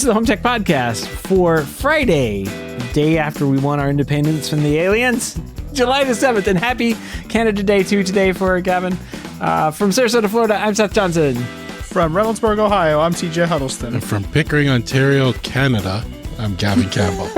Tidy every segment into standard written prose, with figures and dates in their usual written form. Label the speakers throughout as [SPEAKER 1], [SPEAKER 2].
[SPEAKER 1] This is the HomeTech Podcast for Friday, the day after we won our independence from the aliens, July the 7th. And happy Canada Day too today for Gavin. From Sarasota, Florida, I'm Seth Johnson.
[SPEAKER 2] From Reynoldsburg, Ohio, I'm TJ Huddleston.
[SPEAKER 3] And from Pickering, Ontario, Canada, I'm Gavin Campbell.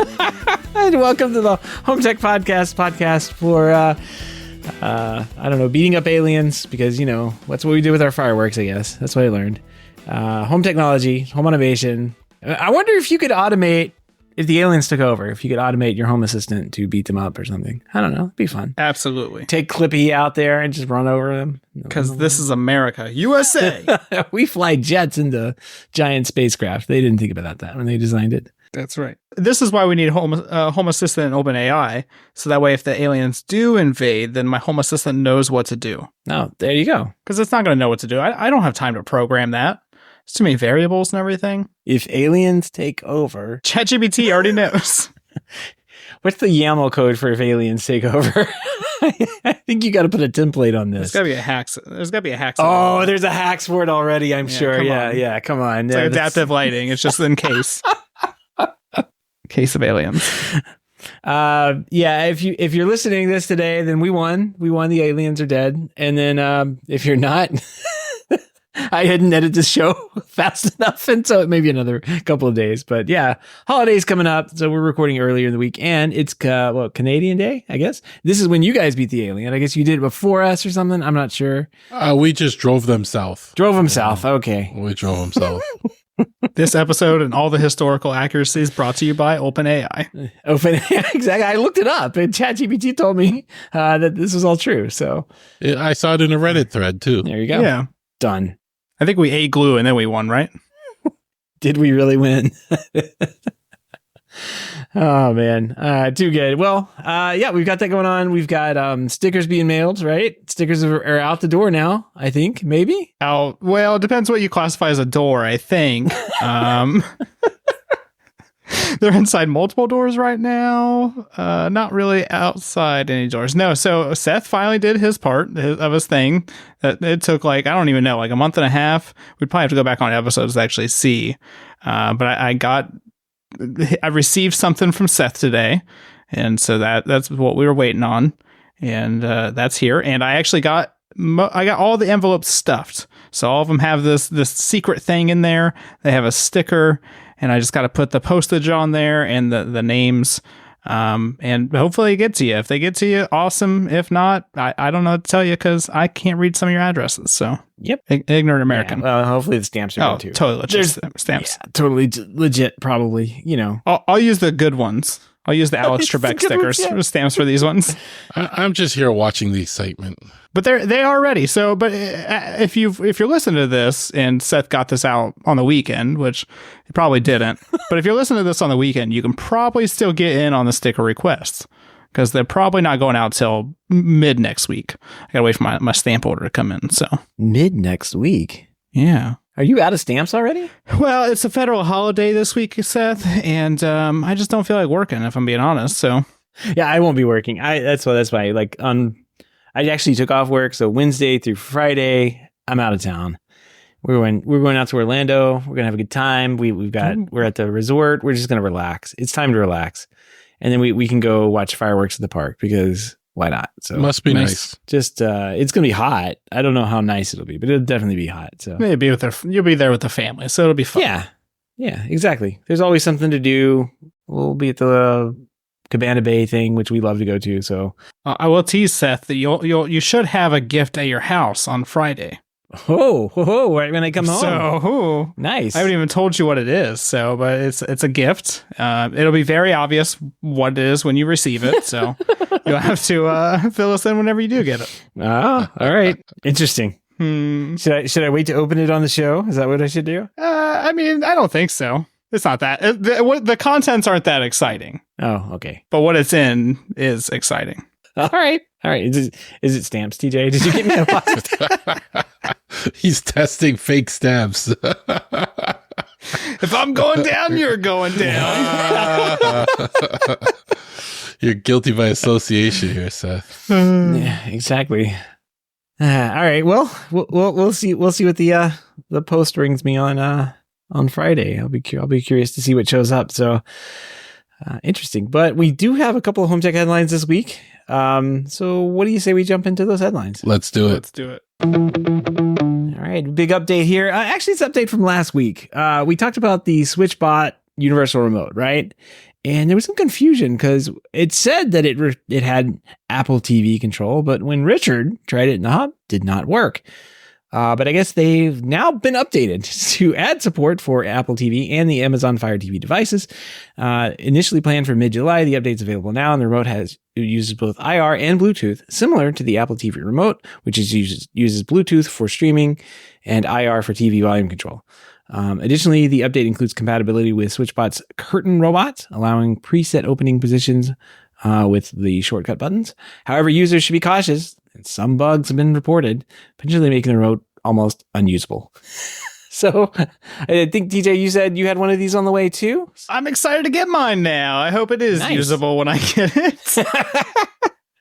[SPEAKER 1] And welcome to the HomeTech Podcast for, I don't know, beating up aliens, because, you know, that's what we do with our fireworks, I guess. That's what I learned. Home technology, home automation. I wonder if you could automate, if the aliens took over, if you could automate your home assistant to beat them up or something. I don't know. It'd be fun.
[SPEAKER 2] Absolutely.
[SPEAKER 1] Take Clippy out there and just run over them.
[SPEAKER 2] Because this is America, USA.
[SPEAKER 1] We fly jets into giant spacecraft. They didn't think about that when they designed it.
[SPEAKER 2] That's right. This is why we need Home Assistant and OpenAI. So that way, if the aliens do invade, then my Home Assistant knows what to do.
[SPEAKER 1] Oh, there you go.
[SPEAKER 2] Because it's not going to know what to do. I don't have time to program that. There's too many variables and everything.
[SPEAKER 1] If aliens take over,
[SPEAKER 2] ChatGPT already knows.
[SPEAKER 1] What's the YAML code for if aliens take over? I think you got to put a template on this.
[SPEAKER 2] There's got to be a hacks. There's got to be a hacks.
[SPEAKER 1] Oh, there's a hacks for it already, I'm sure. Yeah, come on.
[SPEAKER 2] It's like adaptive lighting. It's just in case. Case of aliens.
[SPEAKER 1] If you're listening to this today, then we won. The aliens are dead. And then if you're not, I hadn't edited this show fast enough, and so it may be another couple of days. But yeah, holidays coming up, so we're recording earlier in the week, and it's Canadian Day, I guess. This is when you guys beat the alien. I guess you did it before us or something. I'm not sure.
[SPEAKER 3] We just drove them south.
[SPEAKER 1] South. Okay.
[SPEAKER 3] We drove them south.
[SPEAKER 2] This episode and all the historical accuracies brought to you by OpenAI.
[SPEAKER 1] OpenAI, exactly. I looked it up, and ChatGPT told me that this was all true. So
[SPEAKER 3] I saw it in a Reddit thread too.
[SPEAKER 1] There you go.
[SPEAKER 2] Yeah,
[SPEAKER 1] done.
[SPEAKER 2] I think we ate glue and then we won, right?
[SPEAKER 1] Did we really win? Oh, man. Too good. Well, we've got that going on. We've got stickers being mailed, right? Stickers are out the door now, I think. Maybe?
[SPEAKER 2] Well, it depends what you classify as a door, I think. They're inside multiple doors right now. Not really outside any doors. No, so Seth finally did his part of his thing. It took I don't even know, a month and a half. We'd probably have to go back on episodes to actually see. But I received something from Seth today. And so that's what we were waiting on. And that's here. And I actually got all the envelopes stuffed. So all of them have this secret thing in there. They have a sticker. And I just got to put the postage on there and the names. And hopefully it gets to you. If they get to you, awesome. If not, I don't know what to tell you because I can't read some of your addresses. So,
[SPEAKER 1] yep.
[SPEAKER 2] Ignorant American.
[SPEAKER 1] Yeah, well, hopefully the stamps are good too.
[SPEAKER 2] Totally legit stamps.
[SPEAKER 1] Yeah, totally legit, probably, you know.
[SPEAKER 2] I'll use the good ones. I'll use the Alex Trebek stickers, stamps for these ones.
[SPEAKER 3] I'm just here watching the excitement.
[SPEAKER 2] But they are ready. So, but if you're listening to this and Seth got this out on the weekend, which he probably didn't, but if you're listening to this on the weekend, you can probably still get in on the sticker requests because they're probably not going out till mid next week. I gotta wait for my stamp order to come in. So
[SPEAKER 1] mid next week.
[SPEAKER 2] Yeah.
[SPEAKER 1] Are you out of stamps already?
[SPEAKER 2] Well, it's a federal holiday this week, Seth, and I just don't feel like working, if I'm being honest. So,
[SPEAKER 1] yeah, I won't be working. That's why. I actually took off work, so Wednesday through Friday, I'm out of town. We're going out to Orlando. We're gonna have a good time. We're at the resort. We're just gonna relax. It's time to relax, and then we can go watch fireworks at the park because why not? So
[SPEAKER 3] must be nice.
[SPEAKER 1] Just it's gonna be hot. I don't know how nice it'll be, but it'll definitely be hot. So
[SPEAKER 2] maybe you'll be there with the family, so it'll be fun.
[SPEAKER 1] Yeah, exactly. There's always something to do. We'll be at the Cabana Bay thing, which we love to go to. So
[SPEAKER 2] I will tease Seth that you should have a gift at your house on Friday.
[SPEAKER 1] Oh, right when I come home.
[SPEAKER 2] So
[SPEAKER 1] nice.
[SPEAKER 2] I haven't even told you what it is. So, but it's a gift. It'll be very obvious what it is when you receive it. So you'll have to fill us in whenever you do get it.
[SPEAKER 1] Ah, all right. Interesting. Should I wait to open it on the show? Is that what I should do?
[SPEAKER 2] I mean, I don't think so. It's not that. The contents aren't that exciting.
[SPEAKER 1] Oh, okay.
[SPEAKER 2] But what it's in is exciting.
[SPEAKER 1] All right. Is it stamps, TJ? Did you get me a box?
[SPEAKER 3] He's testing fake stamps.
[SPEAKER 2] If I'm going down, you're going down.
[SPEAKER 3] You're guilty by association here, Seth.
[SPEAKER 1] Yeah, exactly. All right. Well, we'll see. We'll see what the post brings me on on Friday. I'll be curious to see what shows up. So interesting. But we do have a couple of HomeTech headlines this week. So what do you say we jump into those headlines?
[SPEAKER 3] Let's do it.
[SPEAKER 2] Let's do it.
[SPEAKER 1] All right, big update here. Actually, it's an update from last week. We talked about the SwitchBot universal remote, right? And there was some confusion because it said that it had Apple TV control, but when Richard tried it in the hub, did not work. But I guess they've now been updated to add support for Apple TV and the Amazon Fire TV devices. Initially planned for mid-July, the update's available now, and the remote uses both IR and Bluetooth, similar to the Apple TV remote, which uses Bluetooth for streaming and IR for TV volume control. Additionally, the update includes compatibility with SwitchBot's curtain robots, allowing preset opening positions with the shortcut buttons. However, users should be cautious, and some bugs have been reported, potentially making the remote almost unusable. So, I think, TJ, you said you had one of these on the way too?
[SPEAKER 2] I'm excited to get mine now. I hope it is usable when I get it.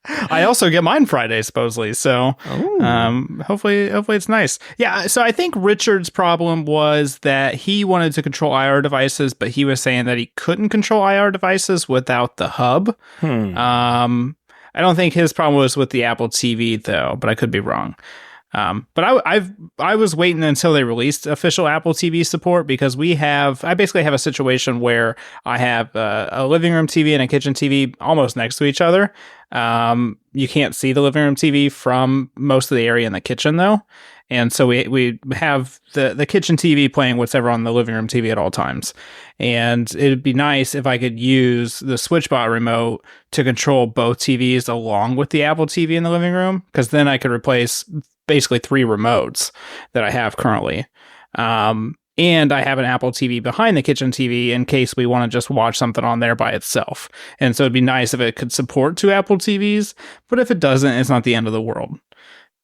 [SPEAKER 2] I also get mine Friday, supposedly. So hopefully it's nice. Yeah. So I think Richard's problem was that he wanted to control IR devices, but he was saying that he couldn't control IR devices without the hub. I don't think his problem was with the Apple TV though, but I could be wrong. But I was waiting until they released official Apple TV support because I basically have a situation where I have a living room TV and a kitchen TV almost next to each other. You can't see the living room TV from most of the area in the kitchen though. And so we have the kitchen TV playing whatever on the living room TV at all times. And it'd be nice if I could use the SwitchBot remote to control both TVs along with the Apple TV in the living room, because then I could replace basically 3 remotes that I have currently. And I have an Apple TV behind the kitchen TV in case we want to just watch something on there by itself. And so it'd be nice if it could support 2 Apple TVs, but if it doesn't, it's not the end of the world.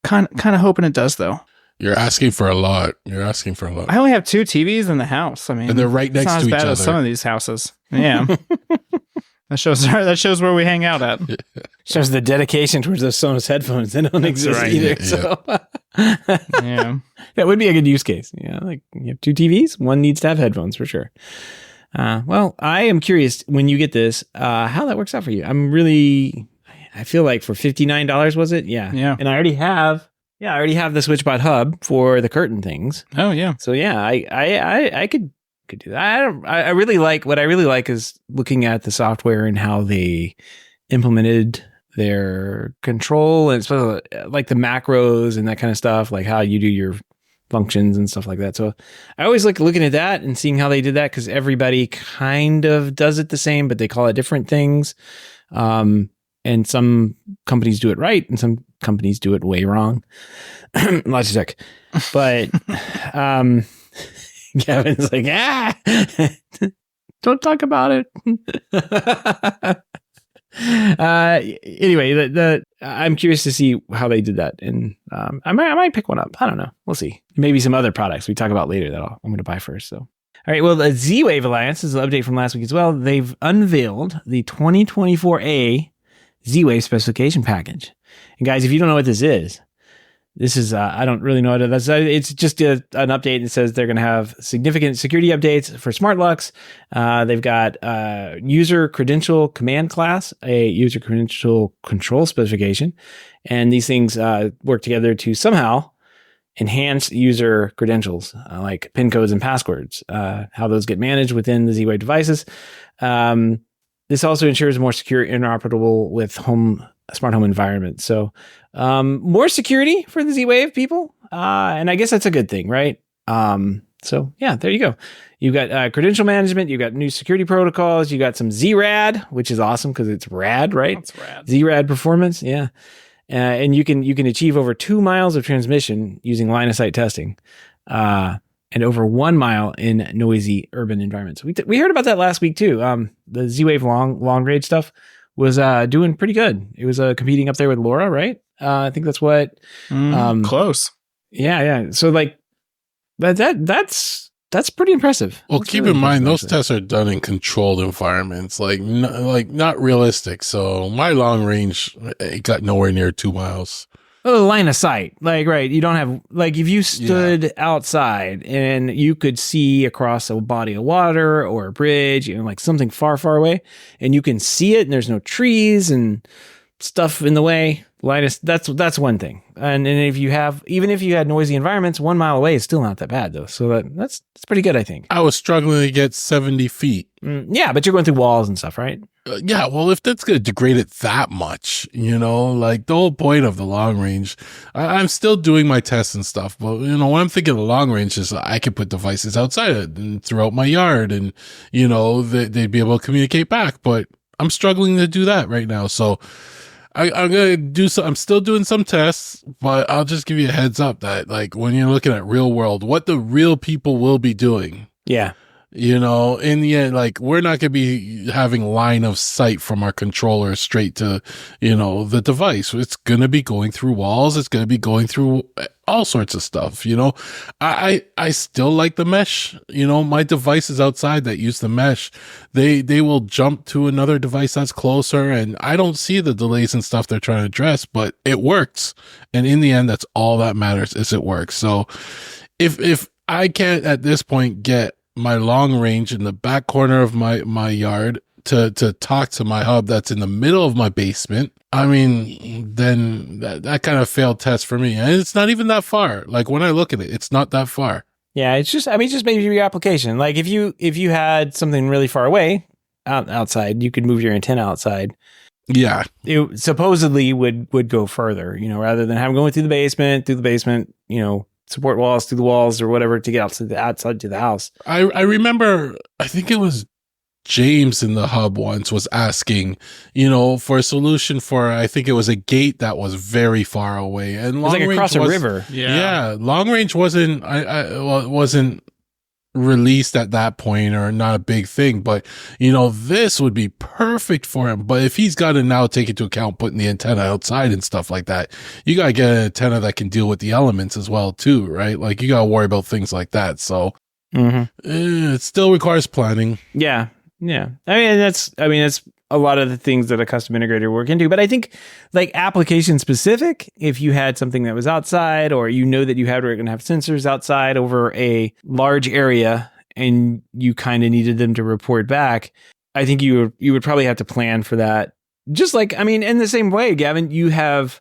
[SPEAKER 2] Kind of hoping it does though.
[SPEAKER 3] You're asking for a lot.
[SPEAKER 2] I only have 2 TVs in the house. I mean,
[SPEAKER 3] and they're right next to each other. It's not as bad as
[SPEAKER 2] some of these houses. Yeah. That shows where we hang out at.
[SPEAKER 1] Shows the dedication towards those Sonos headphones that don't exist either. Yeah. So
[SPEAKER 2] yeah,
[SPEAKER 1] that would be a good use case. Yeah, like you have 2 TVs, one needs to have headphones for sure. Well, I am curious when you get this, how that works out for you. I feel like for $59, was it? Yeah. And I already have the SwitchBot hub for the curtain things.
[SPEAKER 2] Oh yeah.
[SPEAKER 1] So yeah, I could do that. I really like what I really like is looking at the software and how they implemented their control, and especially like the macros and that kind of stuff, like how you do your functions and stuff like that. So I always like looking at that and seeing how they did that, because everybody kind of does it the same, but they call it different things. And some companies do it right and some companies do it way wrong. Logitech. But Gavin's like, don't talk about it. Anyway, I'm curious to see how they did that, and I might pick one up. I don't know. We'll see. Maybe some other products we talk about later that I'm going to buy first. So, all right. Well, the Z-Wave Alliance is an update from last week as well. They've unveiled the 2024A Z-Wave specification package. And guys, if you don't know what this is I don't really know what it is. It's just an update that says they're going to have significant security updates for smart locks. They've got user credential command class, a user credential control specification. And these things work together to somehow enhance user credentials, like PIN codes and passwords, how those get managed within the Z-Wave devices. This also ensures more secure, interoperable with smart home environment. So more security for the Z-Wave people. And I guess that's a good thing, right? So yeah, there you go. You've got credential management. You've got new security protocols. You got some Z-Rad, which is awesome because it's rad, right?
[SPEAKER 2] That's rad.
[SPEAKER 1] Z-Rad performance. Yeah. And you can achieve over 2 miles of transmission using line of sight testing. And over 1 mile in noisy urban environments. We heard about that last week too. The Z-Wave long range stuff was doing pretty good. It was competing up there with LoRa, right? I think that's what.
[SPEAKER 2] Close.
[SPEAKER 1] Yeah. So like that's pretty impressive.
[SPEAKER 3] Well,
[SPEAKER 1] that's
[SPEAKER 3] keep
[SPEAKER 1] really
[SPEAKER 3] in mind those
[SPEAKER 1] impressive.
[SPEAKER 3] tests are done in controlled environments, like not realistic. So my long range, it got nowhere near 2 miles.
[SPEAKER 1] Oh, line of sight. Like, right. You don't have, like, if you stood outside and you could see across a body of water or a bridge, like something far, far away, and you can see it and there's no trees and stuff in the way, that's one thing. And if you have, even if you had noisy environments, 1 mile away is still not that bad though. So that's pretty good, I think.
[SPEAKER 3] I was struggling to get 70 feet.
[SPEAKER 1] Yeah, but you're going through walls and stuff, right?
[SPEAKER 3] Yeah, well, if that's going to degrade it that much, like the whole point of the long range, I'm still doing my tests and stuff. But, when I'm thinking of the long range is I could put devices outside and throughout my yard and, they'd be able to communicate back. But I'm struggling to do that right now. So I'm going to do I'm still doing some tests, but I'll just give you a heads up that like when you're looking at real world, what the real people will be doing.
[SPEAKER 1] Yeah.
[SPEAKER 3] In the end, like we're not going to be having line of sight from our controller straight to, the device. It's going to be going through walls. It's going to be going through all sorts of stuff. I still like the mesh. My devices outside that use the mesh, they will jump to another device that's closer, and I don't see the delays and stuff they're trying to address, but it works. And in the end, that's all that matters is it works. So if I can't at this point get my long range in the back corner of my yard to talk to my hub that's in the middle of my basement, I mean, then that kind of failed test for me. And it's not even that far. Like when I look at it, it's not that far.
[SPEAKER 1] Yeah, it's just maybe your application. Like if you had something really far away outside, you could move your antenna outside.
[SPEAKER 3] Yeah.
[SPEAKER 1] It supposedly would go further, rather than having going through the basement, support walls through the walls or whatever to get outside to the house.
[SPEAKER 3] I remember, I think it was James in the hub once was asking, for a solution for, I think it was a gate that was very far away. And long
[SPEAKER 1] it was like across a river.
[SPEAKER 3] Yeah. Long range wasn't, it wasn't released at that point or not a big thing, but this would be perfect for him. But if he's got to now take into account putting the antenna outside and stuff like that, you got to get an antenna that can deal with the elements as well too, right? Like you got to worry about things like that. So it still requires planning.
[SPEAKER 1] Yeah. I mean, that's a lot of the things that a custom integrator work into. But I think like application specific, if you had something that was outside or that you were going to have sensors outside over a large area and you kind of needed them to report back, I think you would probably have to plan for that. Just like, I mean, in the same way, Gavin, you have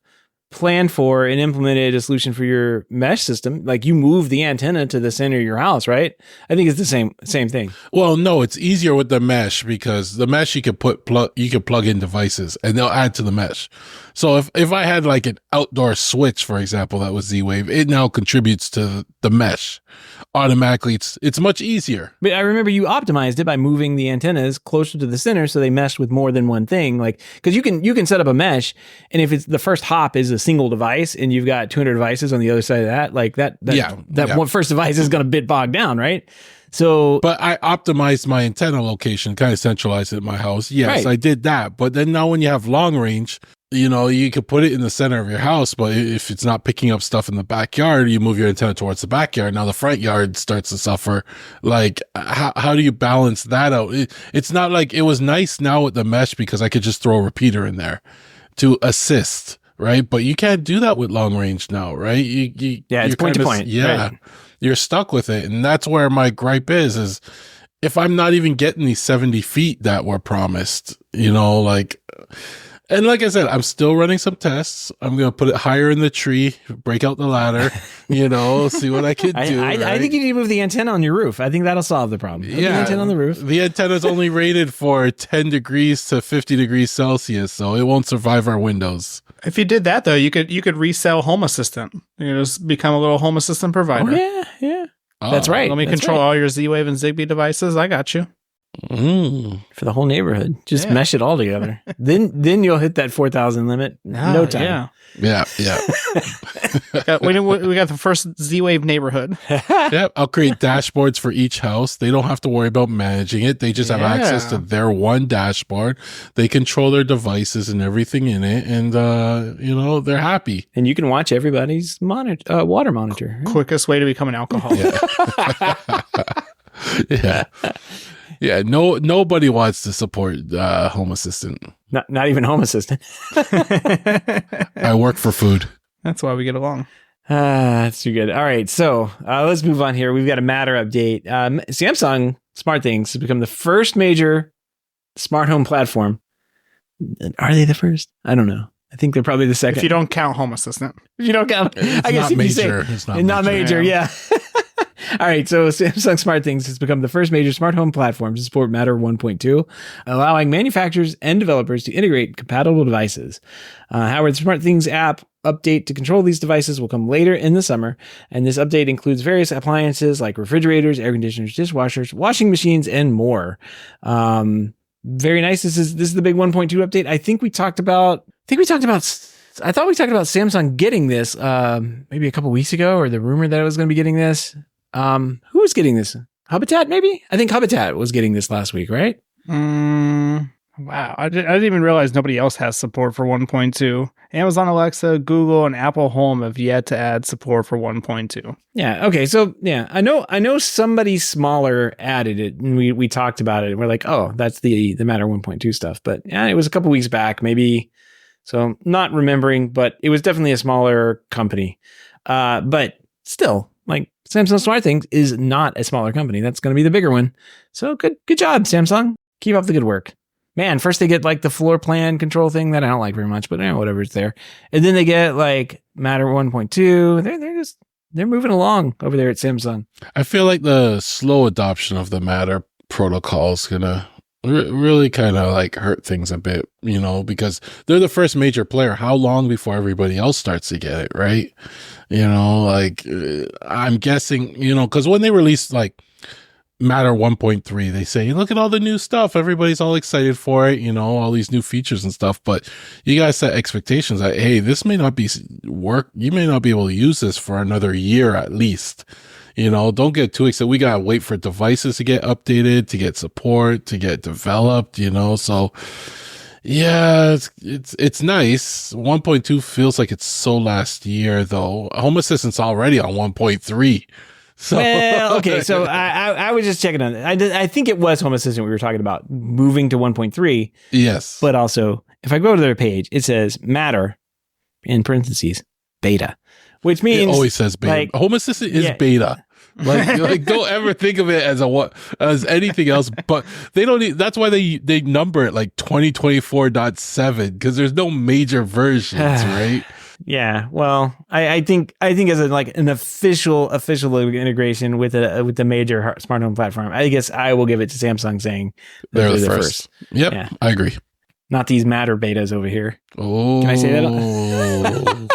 [SPEAKER 1] planned for and implemented a solution for your mesh system. Like you move the antenna to the center of your house, right? I think it's the same thing.
[SPEAKER 3] Well, no, it's easier with the mesh because the mesh you could plug in devices and they'll add to the mesh. So if I had like an outdoor switch, for example, that was Z-Wave, it now contributes to the mesh automatically. It's much easier.
[SPEAKER 1] But I remember you optimized it by moving the antennas closer to the center so they meshed with more than one thing. Like, because you can set up a mesh, and if it's the first hop is a single device and you've got 200 devices on the other side of that, like that one first device is going to bit bog down, right? So,
[SPEAKER 3] but I optimized my antenna location, kind of centralized it in my house. Yes,
[SPEAKER 1] right.
[SPEAKER 3] I did that. But then now when you have long range, you could put it in the center of your house, but if it's not picking up stuff in the backyard, you move your antenna towards the backyard. Now the front yard starts to suffer. Like, how do you balance that out? It's not like it was nice now with the mesh because I could just throw a repeater in there to assist, right? But you can't do that with long range now, right?
[SPEAKER 1] It's point to point.
[SPEAKER 3] Yeah. Right. You're stuck with it. And that's where my gripe is if I'm not even getting these 70 feet that were promised, and like I said, I'm still running some tests. I'm going to put it higher in the tree, break out the ladder, see what I can do.
[SPEAKER 1] I think you need to move the antenna on your roof. I think that'll solve the problem. Put the antenna on the roof.
[SPEAKER 3] The antenna is only rated for 10 degrees to 50 degrees Celsius, so it won't survive our windows.
[SPEAKER 2] If you did that, though, you could resell Home Assistant. Just become a little Home Assistant provider.
[SPEAKER 1] Oh, yeah. That's right.
[SPEAKER 2] Let me control all your Z-Wave and Zigbee devices. I got you.
[SPEAKER 1] For the whole neighborhood. Just mesh it all together. Then you'll hit that 4,000 limit in no time.
[SPEAKER 3] Yeah.
[SPEAKER 2] we got the first Z-Wave neighborhood.
[SPEAKER 3] Yep. I'll create dashboards for each house. They don't have to worry about managing it. They just have access to their one dashboard. They control their devices and everything in it. And, they're happy.
[SPEAKER 1] And you can watch everybody's water monitor.
[SPEAKER 2] Quickest way to become an alcoholic.
[SPEAKER 3] Yeah. Yeah, nobody wants to support Home Assistant.
[SPEAKER 1] Not even Home Assistant.
[SPEAKER 3] I work for food.
[SPEAKER 2] That's why we get along.
[SPEAKER 1] That's too good. All right, so let's move on here. We've got a Matter update. Samsung SmartThings has become the first major smart home platform. Are they the first? I don't know. I think they're probably the second.
[SPEAKER 2] If you don't count Home Assistant.
[SPEAKER 1] If you don't count,
[SPEAKER 3] It's
[SPEAKER 1] I guess
[SPEAKER 3] not
[SPEAKER 1] if you
[SPEAKER 3] major.
[SPEAKER 1] say
[SPEAKER 3] It's not
[SPEAKER 1] not
[SPEAKER 3] major.
[SPEAKER 1] major, yeah. All right, so Samsung SmartThings has become the first major smart home platform to support Matter 1.2, allowing manufacturers and developers to integrate compatible devices. However, the SmartThings app update to control these devices will come later in the summer, and this update includes various appliances like refrigerators, air conditioners, dishwashers, washing machines, and more. Very nice. This is the big 1.2 update. I thought we talked about Samsung getting this maybe a couple weeks ago, or the rumor that it was going to be getting this. Who was getting this? Habitat, maybe? I think Habitat was getting this last week, right?
[SPEAKER 2] Wow. I didn't even realize nobody else has support for 1.2. Amazon Alexa, Google, and Apple Home have yet to add support for 1.2.
[SPEAKER 1] Yeah. Okay. So yeah, I know somebody smaller added it, and we talked about it, and we're like, oh, that's the Matter 1.2 stuff. But yeah, it was a couple weeks back, maybe. So not remembering, but it was definitely a smaller company. But still, like, Samsung SmartThings is not a smaller company. That's going to be the bigger one. So good job, Samsung. Keep up the good work. Man, first they get like the floor plan control thing that I don't like very much, but whatever, it's there. And then they get like Matter 1.2. They're moving along over there at Samsung.
[SPEAKER 3] I feel like the slow adoption of the Matter protocol is gonna really kind of like hurt things a bit, because they're the first major player. How long before everybody else starts to get it, right? I'm guessing, because when they released like Matter 1.3, they say, look at all the new stuff. Everybody's all excited for it, all these new features and stuff. But you guys set expectations that, hey, this may not be work. You may not be able to use this for another year at least. Don't get too excited. We got to wait for devices to get updated, to get support, to get developed, So yeah, it's nice. 1.2 feels like it's so last year though. Home Assistant's already on 1.3. So.
[SPEAKER 1] Well, okay. So I was just checking on it. I think it was Home Assistant we were talking about moving to 1.3.
[SPEAKER 3] Yes.
[SPEAKER 1] But also, if I go to their page, it says Matter in parentheses beta, which means
[SPEAKER 3] it always says beta.
[SPEAKER 1] Like,
[SPEAKER 3] Home Assistant is beta. Like don't ever think of it as anything else. But they don't. That's why they number it like 2024.7 because there's no major versions, right?
[SPEAKER 1] Yeah, well, I think as an official integration with the major smart home platform, I guess I will give it to Samsung saying
[SPEAKER 3] they're the first. Yep, yeah. I agree.
[SPEAKER 1] Not these Matter betas over here.
[SPEAKER 3] Oh,
[SPEAKER 1] can I say that?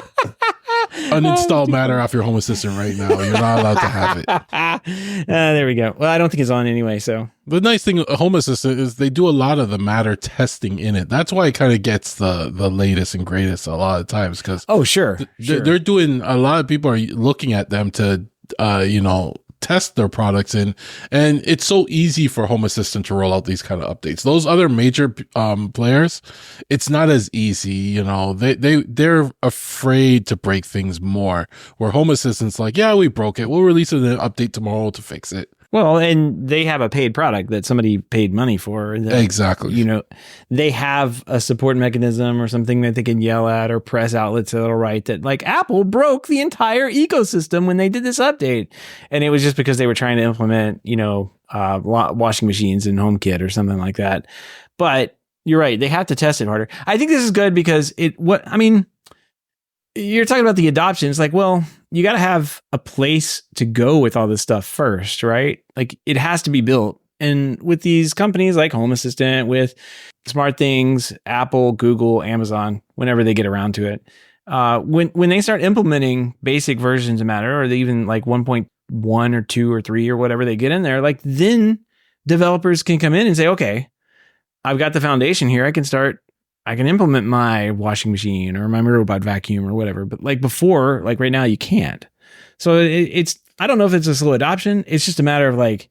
[SPEAKER 3] Uninstall Matter off your Home Assistant right now. You're not allowed to have it.
[SPEAKER 1] There we go. Well, I don't think it's on anyway. So
[SPEAKER 3] the nice thing with Home Assistant is they do a lot of the Matter testing in it. That's why it kind of gets the latest and greatest a lot of times because
[SPEAKER 1] sure.
[SPEAKER 3] They're doing a lot of people are looking at them to test their products in, and it's so easy for Home Assistant to roll out these kind of updates. Those other major players, it's not as easy. They're afraid to break things more. Where Home Assistant's like, yeah, we broke it. We'll release an update tomorrow to fix it.
[SPEAKER 1] Well, and they have a paid product that somebody paid money for.
[SPEAKER 3] Exactly.
[SPEAKER 1] They have a support mechanism or something that they can yell at or press outlets that'll write that like Apple broke the entire ecosystem when they did this update. And it was just because they were trying to implement, washing machines in HomeKit or something like that. But you're right. They have to test it harder. I think this is good because you're talking about the adoption. It's like, well, you got to have a place to go with all this stuff first, right? Like it has to be built. And with these companies like Home Assistant, with SmartThings, Apple, Google, Amazon, whenever they get around to it, when they start implementing basic versions of Matter, or they even like 1.1 or 2 or 3 or whatever they get in there, like then developers can come in and say, okay, I've got the foundation here. I can implement my washing machine or my robot vacuum or whatever. But like before, like right now, you can't. So I don't know if it's a slow adoption. It's just a matter of like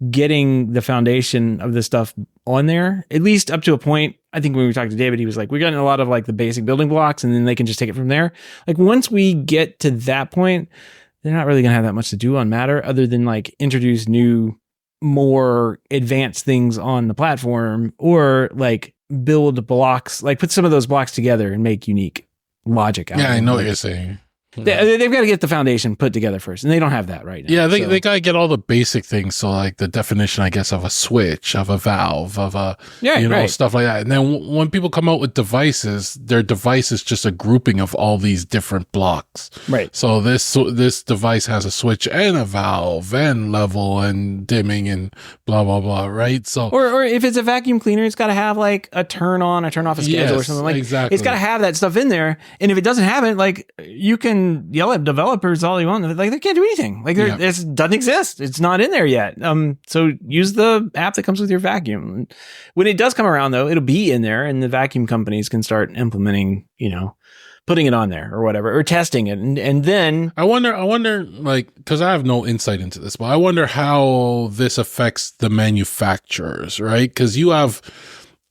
[SPEAKER 1] getting the foundation of this stuff on there, at least up to a point. I think when we talked to David, he was like, we're getting a lot of like the basic building blocks and then they can just take it from there. Like once we get to that point, they're not really going to have that much to do on Matter other than like introduce new, more advanced things on the platform or like build blocks, like put some of those blocks together and make unique logic out of
[SPEAKER 3] Yeah,
[SPEAKER 1] them.
[SPEAKER 3] I know what you're saying.
[SPEAKER 1] They've got to get the foundation put together first, and they don't have that right now.
[SPEAKER 3] Yeah, they got to get all the basic things. So like the definition, I guess, of a switch, of a valve, of a, stuff like that. And then when people come out with devices, their device is just a grouping of all these different blocks.
[SPEAKER 1] Right.
[SPEAKER 3] So this device has a switch and a valve and level and dimming and blah, blah, blah. Right. So,
[SPEAKER 1] or if it's a vacuum cleaner, it's got to have like a turn on, a turn off a schedule or something like
[SPEAKER 3] exactly.
[SPEAKER 1] It's got to have that stuff in there. And if it doesn't have it, like you can yell at developers all you want. Like they can't do anything. Like it doesn't exist. It's not in there yet. So use the app that comes with your vacuum. When it does come around though, it'll be in there and the vacuum companies can start implementing, putting it on there or whatever, or testing it. And then
[SPEAKER 3] I wonder like, cause I have no insight into this, but I wonder how this affects the manufacturers, right? Cause you have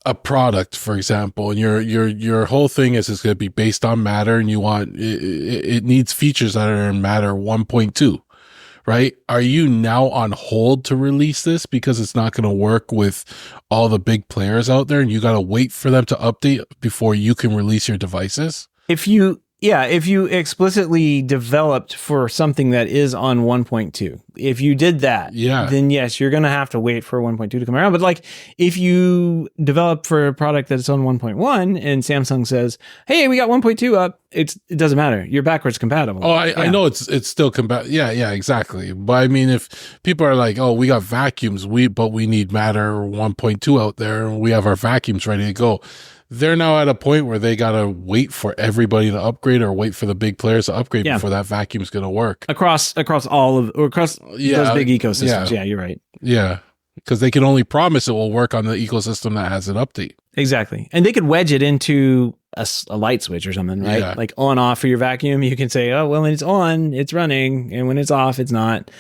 [SPEAKER 3] a product, for example, and your whole thing is it's going to be based on Matter, and you want it needs features that are in Matter 1.2, right? Are you now on hold to release this because it's not going to work with all the big players out there, and you got to wait for them to update before you can release your devices?
[SPEAKER 1] If you explicitly developed for something that is on 1.2, if you did that, then yes, you're going to have to wait for 1.2 to come around. But like if you develop for a product that's on 1.1 and Samsung says, hey, we got 1.2 up, it doesn't matter. You're backwards compatible.
[SPEAKER 3] Oh, I know it's still compatible. Yeah, exactly. But I mean, if people are like, oh, we got vacuums, but we need Matter 1.2 out there and we have our vacuums ready to go. They're now at a point where they got to wait for everybody to upgrade or wait for the big players to upgrade before that vacuum's going to across those big ecosystems. Yeah, you're right. Yeah, because they can only promise it will work on the ecosystem that has an update.
[SPEAKER 1] Exactly. And they could wedge it into a light switch or something, right?
[SPEAKER 3] Yeah.
[SPEAKER 1] Like on off for your vacuum. You can say, oh, well, when it's on, it's running. And when it's off, it's not.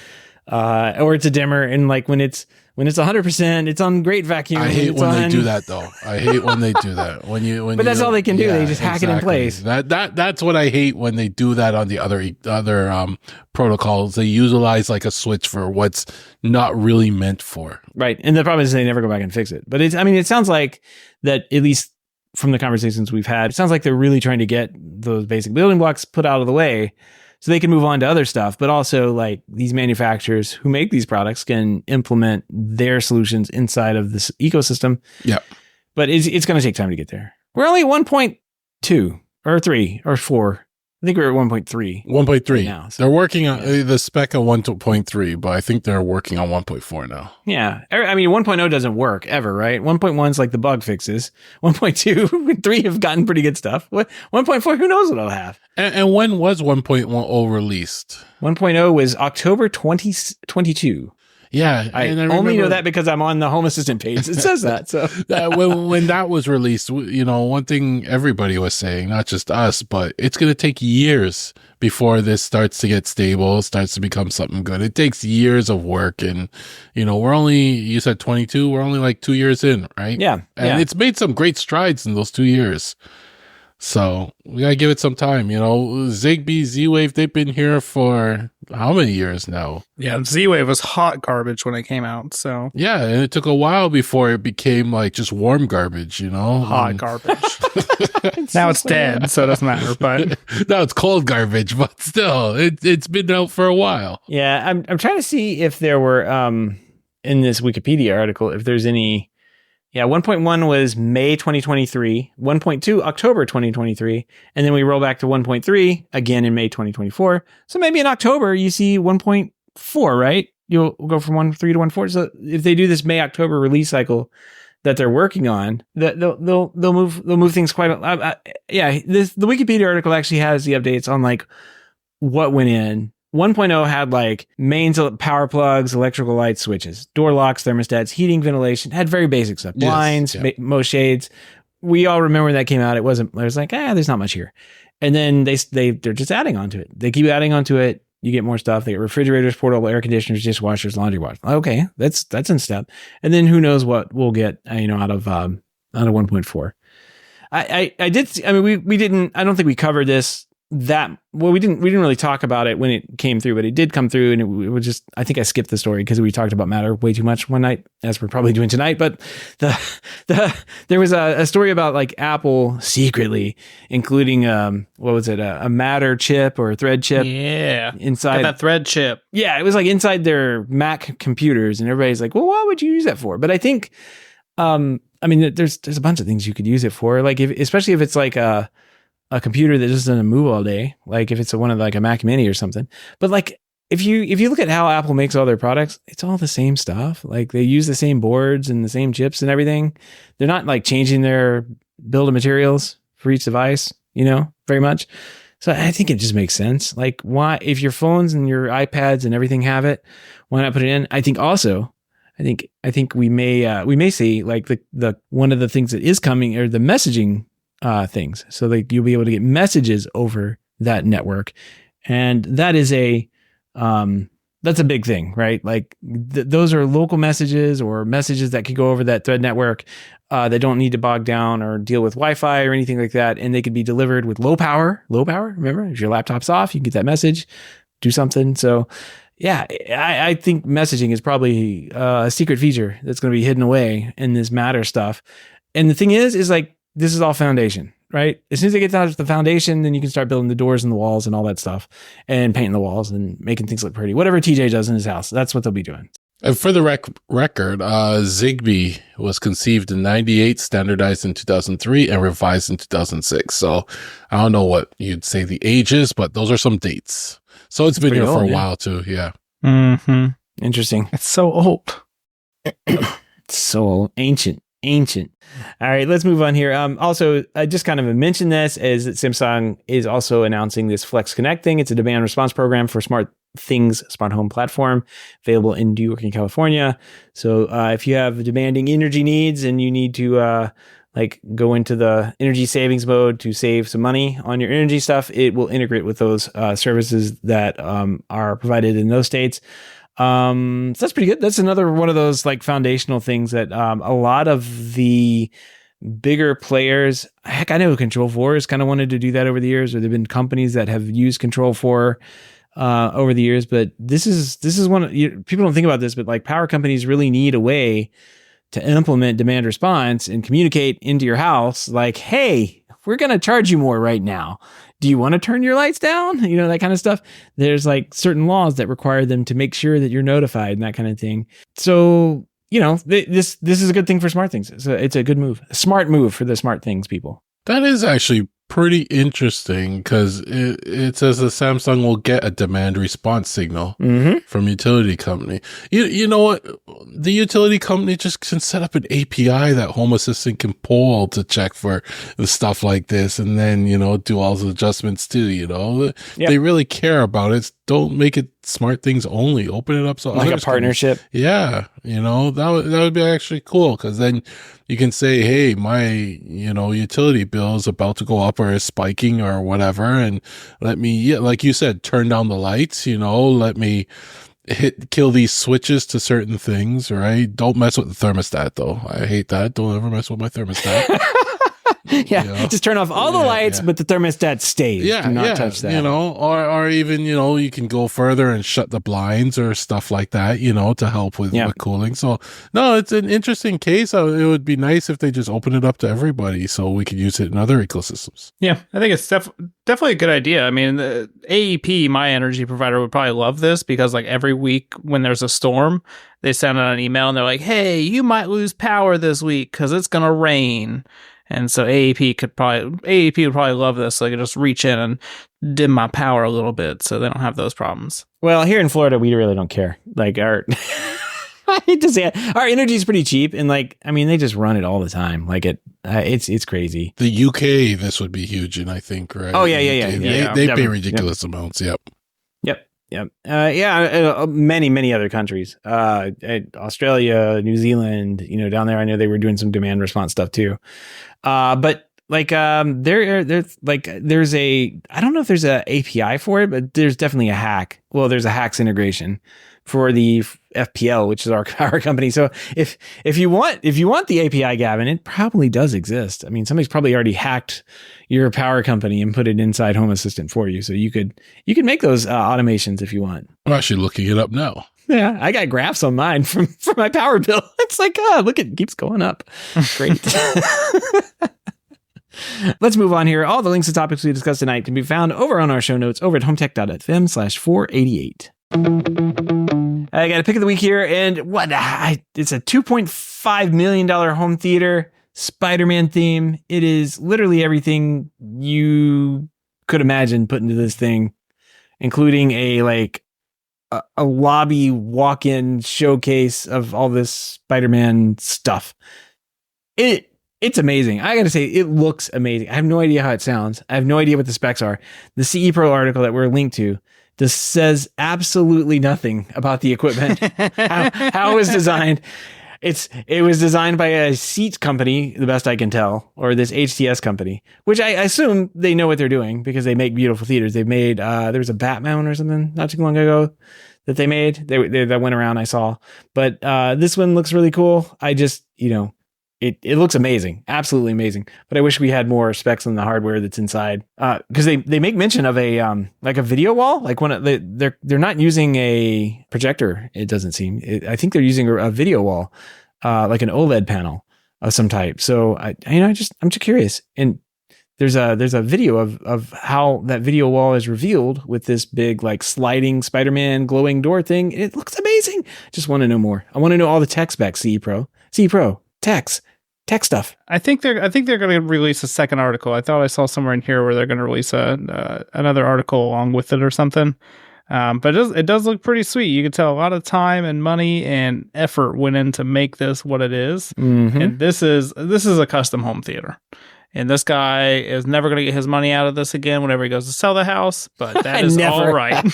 [SPEAKER 1] Or it's a dimmer. And like when it's 100%, it's on great vacuum.
[SPEAKER 3] I hate when they do that though. I hate when they do that. But
[SPEAKER 1] that's all they can do. They just hack it in place.
[SPEAKER 3] That's what I hate when they do that on the other protocols. They utilize like a switch for what's not really meant for.
[SPEAKER 1] Right. And the problem is they never go back and fix it. But it sounds like that, at least from the conversations we've had, it sounds like they're really trying to get those basic building blocks put out of the way so they can move on to other stuff. But also like these manufacturers who make these products can implement their solutions inside of this ecosystem.
[SPEAKER 3] Yeah.
[SPEAKER 1] But it's going to take time to get there. We're only 1.2 or 3 or 4. I think we're at 1.3.
[SPEAKER 3] 1.3
[SPEAKER 1] right now. So,
[SPEAKER 3] they're working on the spec of 1.3, but I think they're working on 1.4 now.
[SPEAKER 1] Yeah. I mean, 1.0 doesn't work ever, right? 1.1 is like the bug fixes. 1.2, 3 have gotten pretty good stuff. 1.4, who knows what it'll have?
[SPEAKER 3] And when was 1.10 released?
[SPEAKER 1] 1.0 was October 2022.
[SPEAKER 3] Yeah,
[SPEAKER 1] I only know that because I'm on the Home Assistant page. It says that. So
[SPEAKER 3] when that was released, one thing everybody was saying, not just us, but it's going to take years before this starts to get stable, starts to become something good. It takes years of work, and you said 22, we're only like 2 years in, right?
[SPEAKER 1] Yeah,
[SPEAKER 3] and it's made some great strides in those 2 years. So we gotta give it some time. Zigbee, Z-Wave, they've been here for how many years now?
[SPEAKER 2] Yeah, Z-Wave was hot garbage when it came out. So
[SPEAKER 3] yeah, and it took a while before it became like just warm garbage.
[SPEAKER 2] Hot garbage. Now it's dead, so it doesn't matter. But
[SPEAKER 3] now it's cold garbage. But still, it's been out for a while.
[SPEAKER 1] Yeah, I'm trying to see if there were in this Wikipedia article if there's any. Yeah, 1.1 was May 2023, 1.2 October 2023, and then we roll back to 1.3 again in May 2024. So maybe in October you see 1.4, right? You'll go from 1.3 to 1.4. So if they do this May October release cycle that they're working on, they'll move things quite. The Wikipedia article actually has the updates on like what went in. 1.0 had like mains, power plugs, electrical light switches, door locks, thermostats, heating, ventilation, had very basic stuff. Blinds, most shades. We all remember when that came out. It was like, there's not much here. And then they're just adding onto it. They keep adding onto it. You get more stuff. They get refrigerators, portable air conditioners, dishwashers, laundry washers. Okay, that's in step. And then who knows what we'll get, out of 1.4. We didn't, I don't think we covered this we didn't really talk about it when it came through, but it did come through, and it was just, I think I skipped the story because we talked about Matter way too much one night, as we're probably doing tonight. But there was a story about like Apple secretly including what was it, a Matter chip or a Thread chip?
[SPEAKER 2] Yeah,
[SPEAKER 1] inside
[SPEAKER 2] got that Thread chip.
[SPEAKER 1] Yeah, it was like inside their Mac computers, and everybody's like, well, why would you use that for? But I think, I mean, there's a bunch of things you could use it for, like especially if it's like a computer that just doesn't move all day, like if it's one of like a Mac Mini or something. But like if you look at how Apple makes all their products, it's all the same stuff. Like they use the same boards and the same chips and everything. They're not like changing their bill of materials for each device, very much. So I think it just makes sense. Like why, if your phones and your iPads and everything have it, why not put it in? I think we may see like the one of the things that is coming are the messaging things. So like you'll be able to get messages over that network. And that is that's a big thing, right? Like those are local messages or messages that could go over that Thread network. They don't need to bog down or deal with Wi-Fi or anything like that. And they could be delivered with low power. Remember, if your laptop's off, you can get that message, do something. So yeah, I think messaging is probably a secret feature that's going to be hidden away in this Matter stuff. And the thing is like, this is all foundation, right? As soon as they get down to the foundation, then you can start building the doors and the walls and all that stuff and painting the walls and making things look pretty. Whatever TJ does in his house, that's what they'll be doing.
[SPEAKER 3] And for the record, Zigbee was conceived in 98, standardized in 2003, and revised in 2006. So I don't know what you'd say the age is, but those are some dates. So it's been here for a while too. Yeah.
[SPEAKER 2] Mm-hmm.
[SPEAKER 1] Interesting.
[SPEAKER 2] It's so old.
[SPEAKER 1] It's so old. Ancient. All right, let's move on here. Also, I just kind of mentioned this as that Samsung is also announcing this Flex Connect thing. It's a demand response program for smart home platform available in New York and California. So if you have demanding energy needs and you need to like go into the energy savings mode to save some money on your energy stuff, it will integrate with those services that are provided in those states. So that's pretty good. That's another one of those like foundational things that a lot of the bigger players, heck, I know Control4 has kind of wanted to do that over the years, or there've been companies that have used Control4 over the years. But this is one people don't think about this, but like power companies really need a way to implement demand response and communicate into your house like, hey, we're going to charge you more right now. Do you want to turn your lights down? That kind of stuff. There's like certain laws that require them to make sure that you're notified and that kind of thing. So, this is a good thing for smart things. So it's a good move, a smart move for the smart things people.
[SPEAKER 3] That is actually pretty interesting because it says that Samsung will get a demand response signal from utility company. You know what? The utility company just can set up an API that Home Assistant can pull to check for the stuff like this, and then do all the adjustments too. Yep. They really care about it. Don't make it smart things only. Open it up so
[SPEAKER 1] like a partnership.
[SPEAKER 3] Yeah, that would be actually cool because then you can say, hey, my utility bill is about to go up or is spiking or whatever, and let me, like you said, turn down the lights. Let me kill these switches to certain things. Right? Don't mess with the thermostat though. I hate that. Don't ever mess with my thermostat.
[SPEAKER 1] Just turn off all the lights, but the thermostat stays. Do not touch that.
[SPEAKER 3] Or even, you can go further and shut the blinds or stuff like that, to help with cooling. So, no, it's an interesting case. It would be nice if they just open it up to everybody so we could use it in other ecosystems.
[SPEAKER 2] Yeah, I think it's definitely a good idea. I mean, the AEP, my energy provider, would probably love this because like every week when there's a storm, they send out an email and they're like, hey, you might lose power this week because it's going to rain. And so AEP would probably love this. So they could just reach in and dim my power a little bit so they don't have those problems.
[SPEAKER 1] Well, here in Florida, we really don't care. Like I hate to say it, our energy is pretty cheap. And they just run it all the time. Like it's crazy.
[SPEAKER 3] The UK, this would be huge. And I think, right?
[SPEAKER 1] Oh, yeah.
[SPEAKER 3] They pay ridiculous amounts. Yep.
[SPEAKER 1] Many other countries, Australia, New Zealand, down there, I know they were doing some demand response stuff too. But there's a, I don't know if there's a API for it, but there's definitely a hack. Well, there's a hacks integration for the FPL, which is our power company. So if you want the API, Gavin, it probably does exist. I mean, somebody's probably already hacked your power company and put it inside Home Assistant for you. So you could make those automations if you want.
[SPEAKER 3] I'm actually looking it up now.
[SPEAKER 1] Yeah, I got graphs on mine for my power bill. It's like, look, it keeps going up. Great. Let's move on here. All the links to topics we discussed tonight can be found over on our show notes over at HomeTech.fm/488. I got a pick of the week here, and it's a $2.5 million home theater, Spider-Man theme. It is literally everything you could imagine put into this thing, including a lobby walk-in showcase of all this Spider-Man stuff. It's amazing. I got to say, it looks amazing. I have no idea how it sounds. I have no idea what the specs are. The CE Pro article that we're linked to just says absolutely nothing about the equipment, how it was designed. It was designed by a seat company, the best I can tell, or this HTS company, which I assume they know what they're doing because they make beautiful theaters. They've made, there was a Batman or something not too long ago that they made. That went around, I saw. But this one looks really cool. I just, it looks amazing, absolutely amazing. But I wish we had more specs on the hardware that's inside, because they make mention of a like a video wall, like they're not using a projector. It doesn't seem. I think they're using a video wall, like an OLED panel of some type. So I'm just curious. And there's a video of how that video wall is revealed with this big like sliding Spider-Man glowing door thing. It looks amazing. Just want to know more. I want to know all the tech specs. CE Pro, tech stuff.
[SPEAKER 2] I think they're going to release a second article. I thought I saw somewhere in here where they're going to release another article along with it or something. But it does look pretty sweet. You can tell a lot of time and money and effort went in to make this what it is.
[SPEAKER 1] Mm-hmm.
[SPEAKER 2] And this is a custom home theater. And this guy is never going to get his money out of this again whenever he goes to sell the house. But that is all right.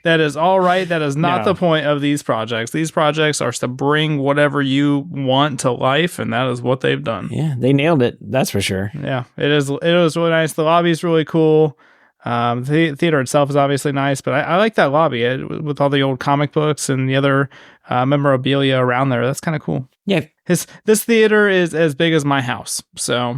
[SPEAKER 2] That is all right. That is not the point of these projects. These projects are to bring whatever you want to life, and that is what they've done.
[SPEAKER 1] Yeah, they nailed it. That's for sure.
[SPEAKER 2] Yeah, it is. It was really nice. The lobby is really cool. The theater itself is obviously nice, but I like that lobby with all the old comic books and the other memorabilia around there. That's kind of cool.
[SPEAKER 1] Yeah.
[SPEAKER 2] This theater is as big as my house. So,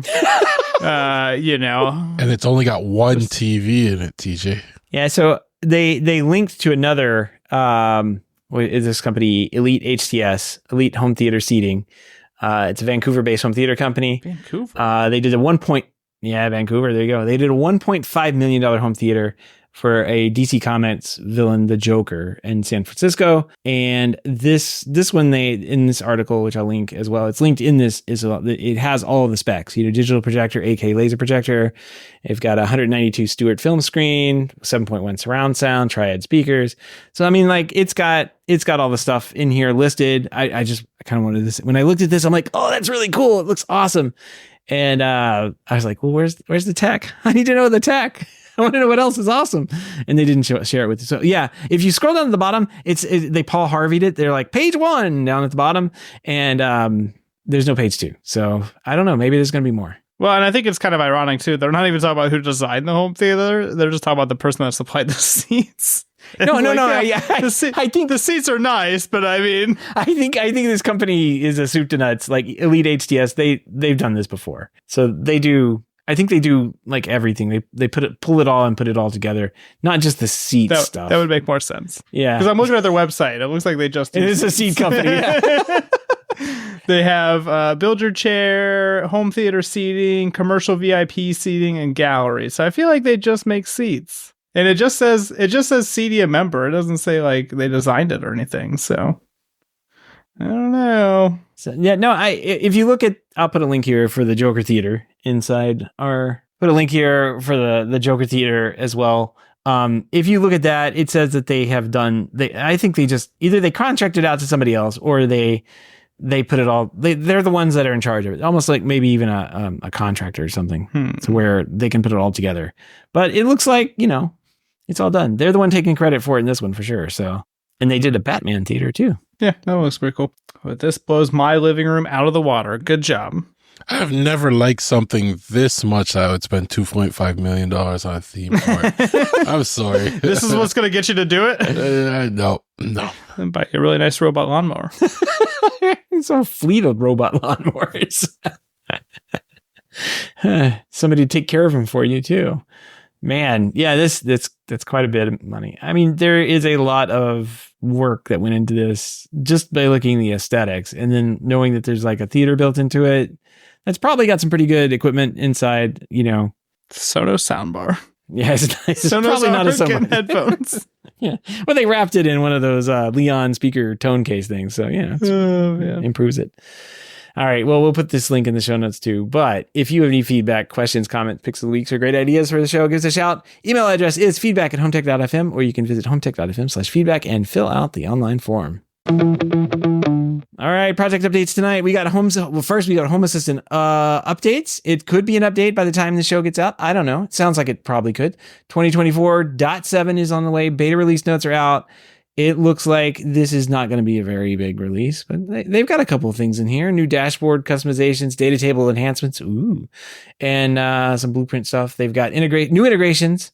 [SPEAKER 2] And
[SPEAKER 3] it's only got one TV in it, TJ.
[SPEAKER 1] Yeah. So they linked to another, what is this company? Elite HTS, Elite Home Theater Seating. It's a Vancouver-based home theater company.
[SPEAKER 2] Vancouver.
[SPEAKER 1] They did Vancouver. There you go. They did a $1.5 million home theater for a DC Comics villain, the Joker, in San Francisco. And this one, in this article, which I'll link as well, it's linked in this, it has all of the specs. Digital projector, 8K laser projector. They've got a 192 Stewart film screen, 7.1 surround sound, triad speakers. So I mean, like it's got all the stuff in here listed. I kind of wanted this. When I looked at this, I'm like, oh, that's really cool. It looks awesome. And I was like, well, where's the tech? I need to know the tech. I want to know what else is awesome. And they didn't share it with you. So yeah, if you scroll down to the bottom, they Paul Harvey'd it. They're like page 1 down at the bottom, and there's no page 2. So I don't know. Maybe there's going to be more.
[SPEAKER 2] Well, and I think it's kind of ironic too. They're not even talking about who designed the home theater. They're just talking about the person that supplied the seats.
[SPEAKER 1] No.
[SPEAKER 2] I think the seats are nice, but I mean,
[SPEAKER 1] I think this company is a soup to nuts. Like Elite HTS, they've done this before, so they do. I think they do like everything. They pull it all and put it all together, not just the seat stuff.
[SPEAKER 2] That would make more sense.
[SPEAKER 1] Yeah,
[SPEAKER 2] because I'm looking at their website. It looks like they just.
[SPEAKER 1] It is a seat company. Yeah.
[SPEAKER 2] They have build your chair, home theater seating, commercial VIP seating, and gallery. So I feel like they just make seats. And it just says CDA member. It doesn't say like they designed it or anything. So I don't know.
[SPEAKER 1] So, yeah, no. If you look at, I'll put a link here for the Joker Theater inside. Or put a link here for the Joker Theater as well. If you look at that, it says that they have done. I think they just either they contracted out to somebody else or they put it all. They're the ones that are in charge of it. Almost like maybe even a contractor or something, to where they can put it all together. But it looks like it's all done. They're the one taking credit for it in this one for sure. So, and they did a Batman theater too.
[SPEAKER 2] Yeah, that looks pretty cool. But this blows my living room out of the water. Good job.
[SPEAKER 3] I've never liked something this much that I would spend $2.5 million on a theme for it. I'm sorry.
[SPEAKER 2] This is what's going to get you to do it?
[SPEAKER 3] No.
[SPEAKER 2] And buy a really nice robot lawnmower.
[SPEAKER 1] It's a fleet of robot lawnmowers. Somebody to take care of them for you too. Man, yeah, that's quite a bit of money. I mean, there is a lot of work that went into this just by looking at the aesthetics and then knowing that there's like a theater built into it. That's probably got some pretty good equipment inside, Sonos
[SPEAKER 2] soundbar.
[SPEAKER 1] Yeah, it's nice. It's
[SPEAKER 2] Sonos
[SPEAKER 1] probably not a soundbar.
[SPEAKER 2] headphones.
[SPEAKER 1] Yeah. Well, they wrapped it in one of those Leon speaker tone case things. So, improves it. All right. Well, we'll put this link in the show notes too. But if you have any feedback, questions, comments, picks of the weeks, or great ideas for the show, give us a shout. Email address is feedback@HomeTech.fm, or you can visit HomeTech.fm/feedback and fill out the online form. All right, project updates tonight. We got first we got Home Assistant updates. It could be an update by the time the show gets out. I don't know. It sounds like it probably could. 2024.7 is on the way. Beta release notes are out. It looks like this is not going to be a very big release, but they've got a couple of things in here. New dashboard customizations, data table enhancements, and some blueprint stuff. They've got new integrations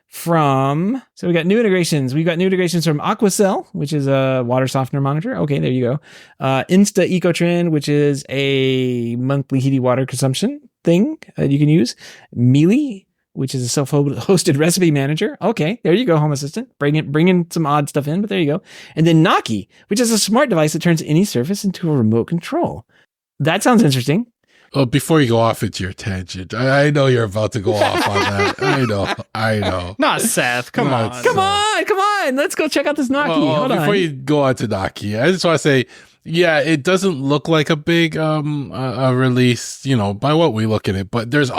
[SPEAKER 1] from We've got new integrations from Aquacell, which is a water softener monitor. Okay, there you go. Insta EcoTrend, which is a monthly heating water consumption thing you can use. Mealy, which is a self-hosted recipe manager. Okay, there you go, Home Assistant. Bringing some odd stuff in, but there you go. And then Naki, which is a smart device that turns any surface into a remote control. That sounds interesting.
[SPEAKER 3] Well, before you go off into your tangent, I know you're about to go off on that. I know.
[SPEAKER 2] Not Seth. Come on.
[SPEAKER 1] Let's go check out this Naki. Hold on.
[SPEAKER 3] Before you go on to Naki, I just want to say, yeah, it doesn't look like a big a release, by what we look at it, but there's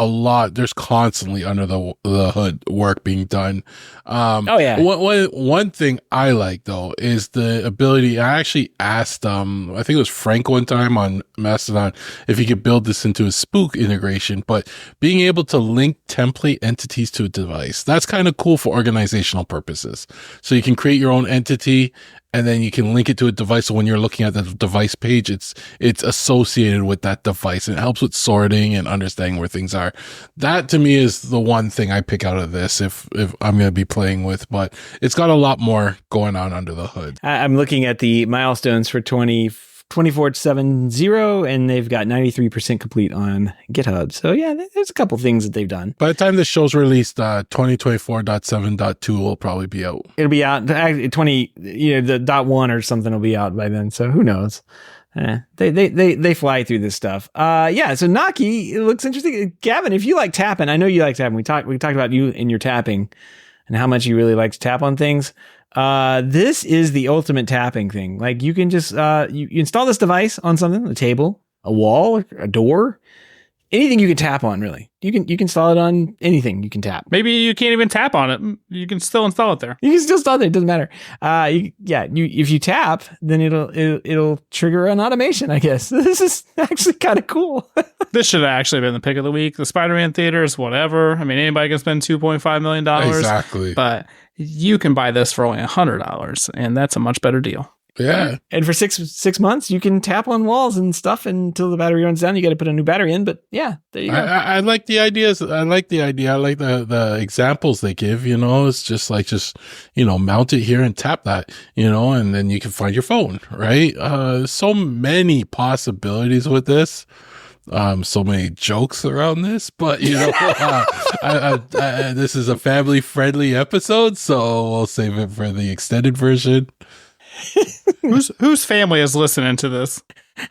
[SPEAKER 3] constantly under the hood work being done. One thing I like though is the ability. I actually asked I think it was Frank one time on Mastodon if he could build this into a Spook integration, but being able to link template entities to a device, that's kind of cool for organizational purposes. So you can create your own entity and then you can link it to a device. So when you're looking at the device page, it's associated with that device, and it helps with sorting and understanding where things are. That to me is the one thing I pick out of this if I'm going to be playing with, but it's got a lot more going on under the hood.
[SPEAKER 1] I'm looking at the milestones for 24.7.0, and they've got 93% complete on GitHub. So yeah, there's a couple things that they've done.
[SPEAKER 3] By the time this show's released, 2024.7.2 will probably be out.
[SPEAKER 1] It'll be out. The .1 or something will be out by then. So who knows? They fly through this stuff. So Naki, it looks interesting. Gavin, if you like tapping, I know you like tapping. We talked about you and your tapping and how much you really like to tap on things. This is the ultimate tapping thing. Like you can just, you install this device on something, a table, a wall, a door, anything you can tap on, really. You can install it on anything you can tap.
[SPEAKER 2] Maybe you can't even tap on it. You can still install it there.
[SPEAKER 1] You can still install it there. It doesn't matter. If you tap, then it'll trigger an automation, I guess. This is actually kind of cool.
[SPEAKER 2] This should have actually been the pick of the week. The Spider-Man theaters, whatever. I mean, anybody can spend $2.5 million.
[SPEAKER 3] Exactly.
[SPEAKER 2] But you can buy this for only $100, and that's a much better deal.
[SPEAKER 3] Yeah.
[SPEAKER 1] And for six months, you can tap on walls and stuff until the battery runs down. You got to put a new battery in, but yeah, there you go.
[SPEAKER 3] I like the ideas. I like the idea. I like the examples they give, It's just mount it here and tap that, and then you can find your phone, right? So many possibilities with this. So many jokes around this, but this is a family friendly episode, so we'll save it for the extended version.
[SPEAKER 2] Whose family is listening to this?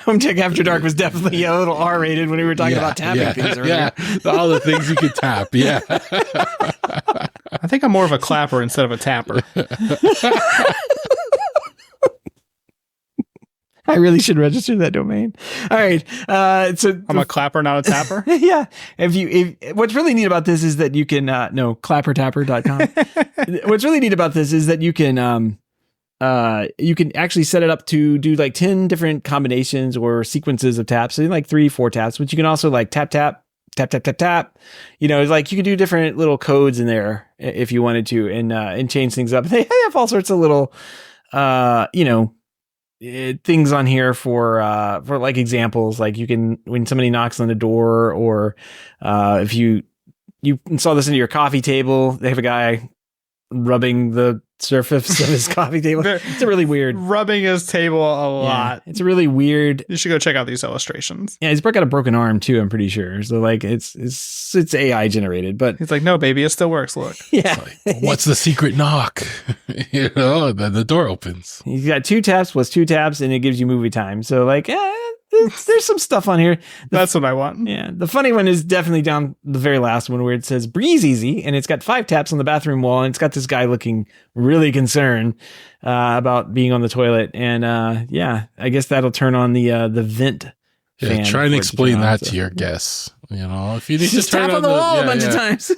[SPEAKER 1] HomeTech After Dark was definitely a little R-rated when we were talking about tapping things earlier.
[SPEAKER 3] Yeah, all the things you can tap. Yeah,
[SPEAKER 2] I think I'm more of a clapper instead of a tapper.
[SPEAKER 1] I really should register that domain. All right. So
[SPEAKER 2] I'm a clapper, not a tapper.
[SPEAKER 1] Yeah. If what's really neat about this is that you can, clappertapper.com. What's really neat about this is that you can actually set it up to do like 10 different combinations or sequences of taps. So like 3-4 taps, but you can also like tap, tap, tap, tap, tap, tap. It's like you can do different little codes in there if you wanted to and change things up. They have all sorts of little, things on here for like examples, like you can, when somebody knocks on the door, or if you install this into your coffee table, they have a guy rubbing the surface of his coffee table. It's a really weird,
[SPEAKER 2] rubbing his table a lot.
[SPEAKER 1] It's a really weird.
[SPEAKER 2] You should go check out these illustrations.
[SPEAKER 1] Yeah, he's got a broken arm too, I'm pretty sure. So like it's AI generated, but
[SPEAKER 2] he's like, no, baby, it still works. Look.
[SPEAKER 1] Yeah.
[SPEAKER 3] Like, what's the secret knock? You know, then the door opens.
[SPEAKER 1] He's got 2 taps plus 2 taps, and it gives you movie time. So like, there's some stuff on here.
[SPEAKER 2] That's what I want.
[SPEAKER 1] Yeah. The funny one is definitely down the very last one, where it says breeze easy, and it's got 5 taps on the bathroom wall, and it's got this guy looking really concerned about being on the toilet. And yeah, I guess that'll turn on the vent.
[SPEAKER 3] Yeah, try and explain that to your guests. You know, if you need to turn
[SPEAKER 1] tap on the wall a bunch of times.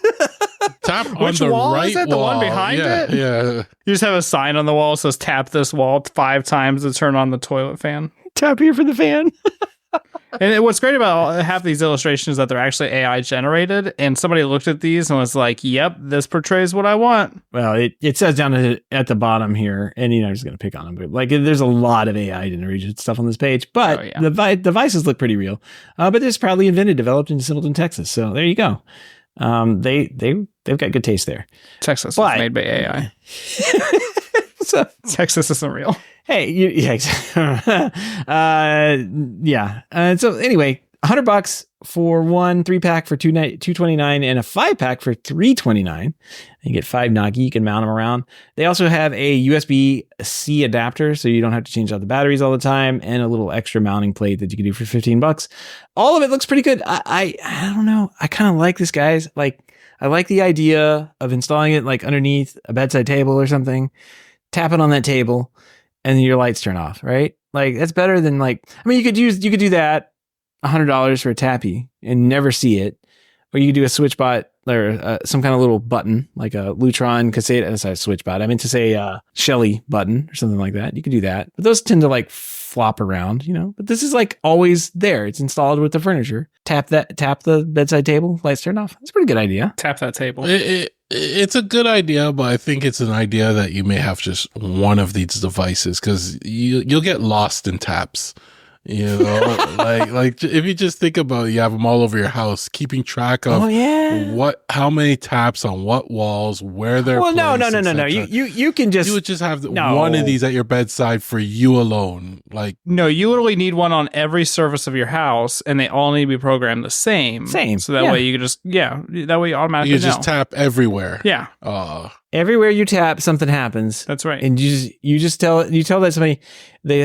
[SPEAKER 3] Tap on
[SPEAKER 2] Which
[SPEAKER 3] the
[SPEAKER 2] wall
[SPEAKER 3] right
[SPEAKER 2] is it? The
[SPEAKER 3] wall.
[SPEAKER 2] one behind it?
[SPEAKER 3] Yeah.
[SPEAKER 2] You just have a sign on the wall that says tap this wall 5 times to turn on the toilet fan.
[SPEAKER 1] Tap here for the fan.
[SPEAKER 2] And what's great about half these illustrations is that they're actually AI generated, and somebody looked at these and was like, yep, this portrays what I want.
[SPEAKER 1] Well, it says down at the bottom here, and I'm just going to pick on them, but like there's a lot of AI generated stuff on this page, but the devices look pretty real. But it's proudly invented, developed in Simpleton, Texas. So there you go. They've got good taste there.
[SPEAKER 2] Texas was made by AI.
[SPEAKER 1] So
[SPEAKER 2] Texas isn't real.
[SPEAKER 1] Hey, yeah. So anyway, $100 for 1 3-pack for $229, and a 5-pack for $329. You get 5 Nagi. You can mount them around. They also have a USB-C adapter, so you don't have to change out the batteries all the time, and a little extra mounting plate that you can do for $15. All of it looks pretty good. I don't know. I kind of like this, guys. Like, I like the idea of installing it like underneath a bedside table or something. Tap it on that table, and then your lights turn off, right? Like, that's better than like, I mean, you could do that $100 for a tappy and never see it. Or you could do a SwitchBot or some kind of little button, like a Lutron cassette, sorry, SwitchBot. I meant to say Shelly button or something like that. You could do that. But those tend to like flop around, you know? But this is like always there. It's installed with the furniture. Tap the bedside table, lights turn off. That's a pretty good idea.
[SPEAKER 2] Tap that table.
[SPEAKER 3] It's a good idea, but I think it's an idea that you may have just one of these devices, because you'll get lost in taps. You know, like if you just think about it, you have them all over your house, keeping track of how many taps on what walls, where they're placed.
[SPEAKER 1] No. You can just,
[SPEAKER 3] you would just have one of these at your bedside for you alone. Like,
[SPEAKER 2] no, you literally need one on every surface of your house, and they all need to be programmed the same.
[SPEAKER 1] So
[SPEAKER 2] that way you can just that way you automatically
[SPEAKER 3] you just tap everywhere.
[SPEAKER 2] Yeah.
[SPEAKER 1] Everywhere you tap, something happens.
[SPEAKER 2] That's right.
[SPEAKER 1] And you just tell that somebody,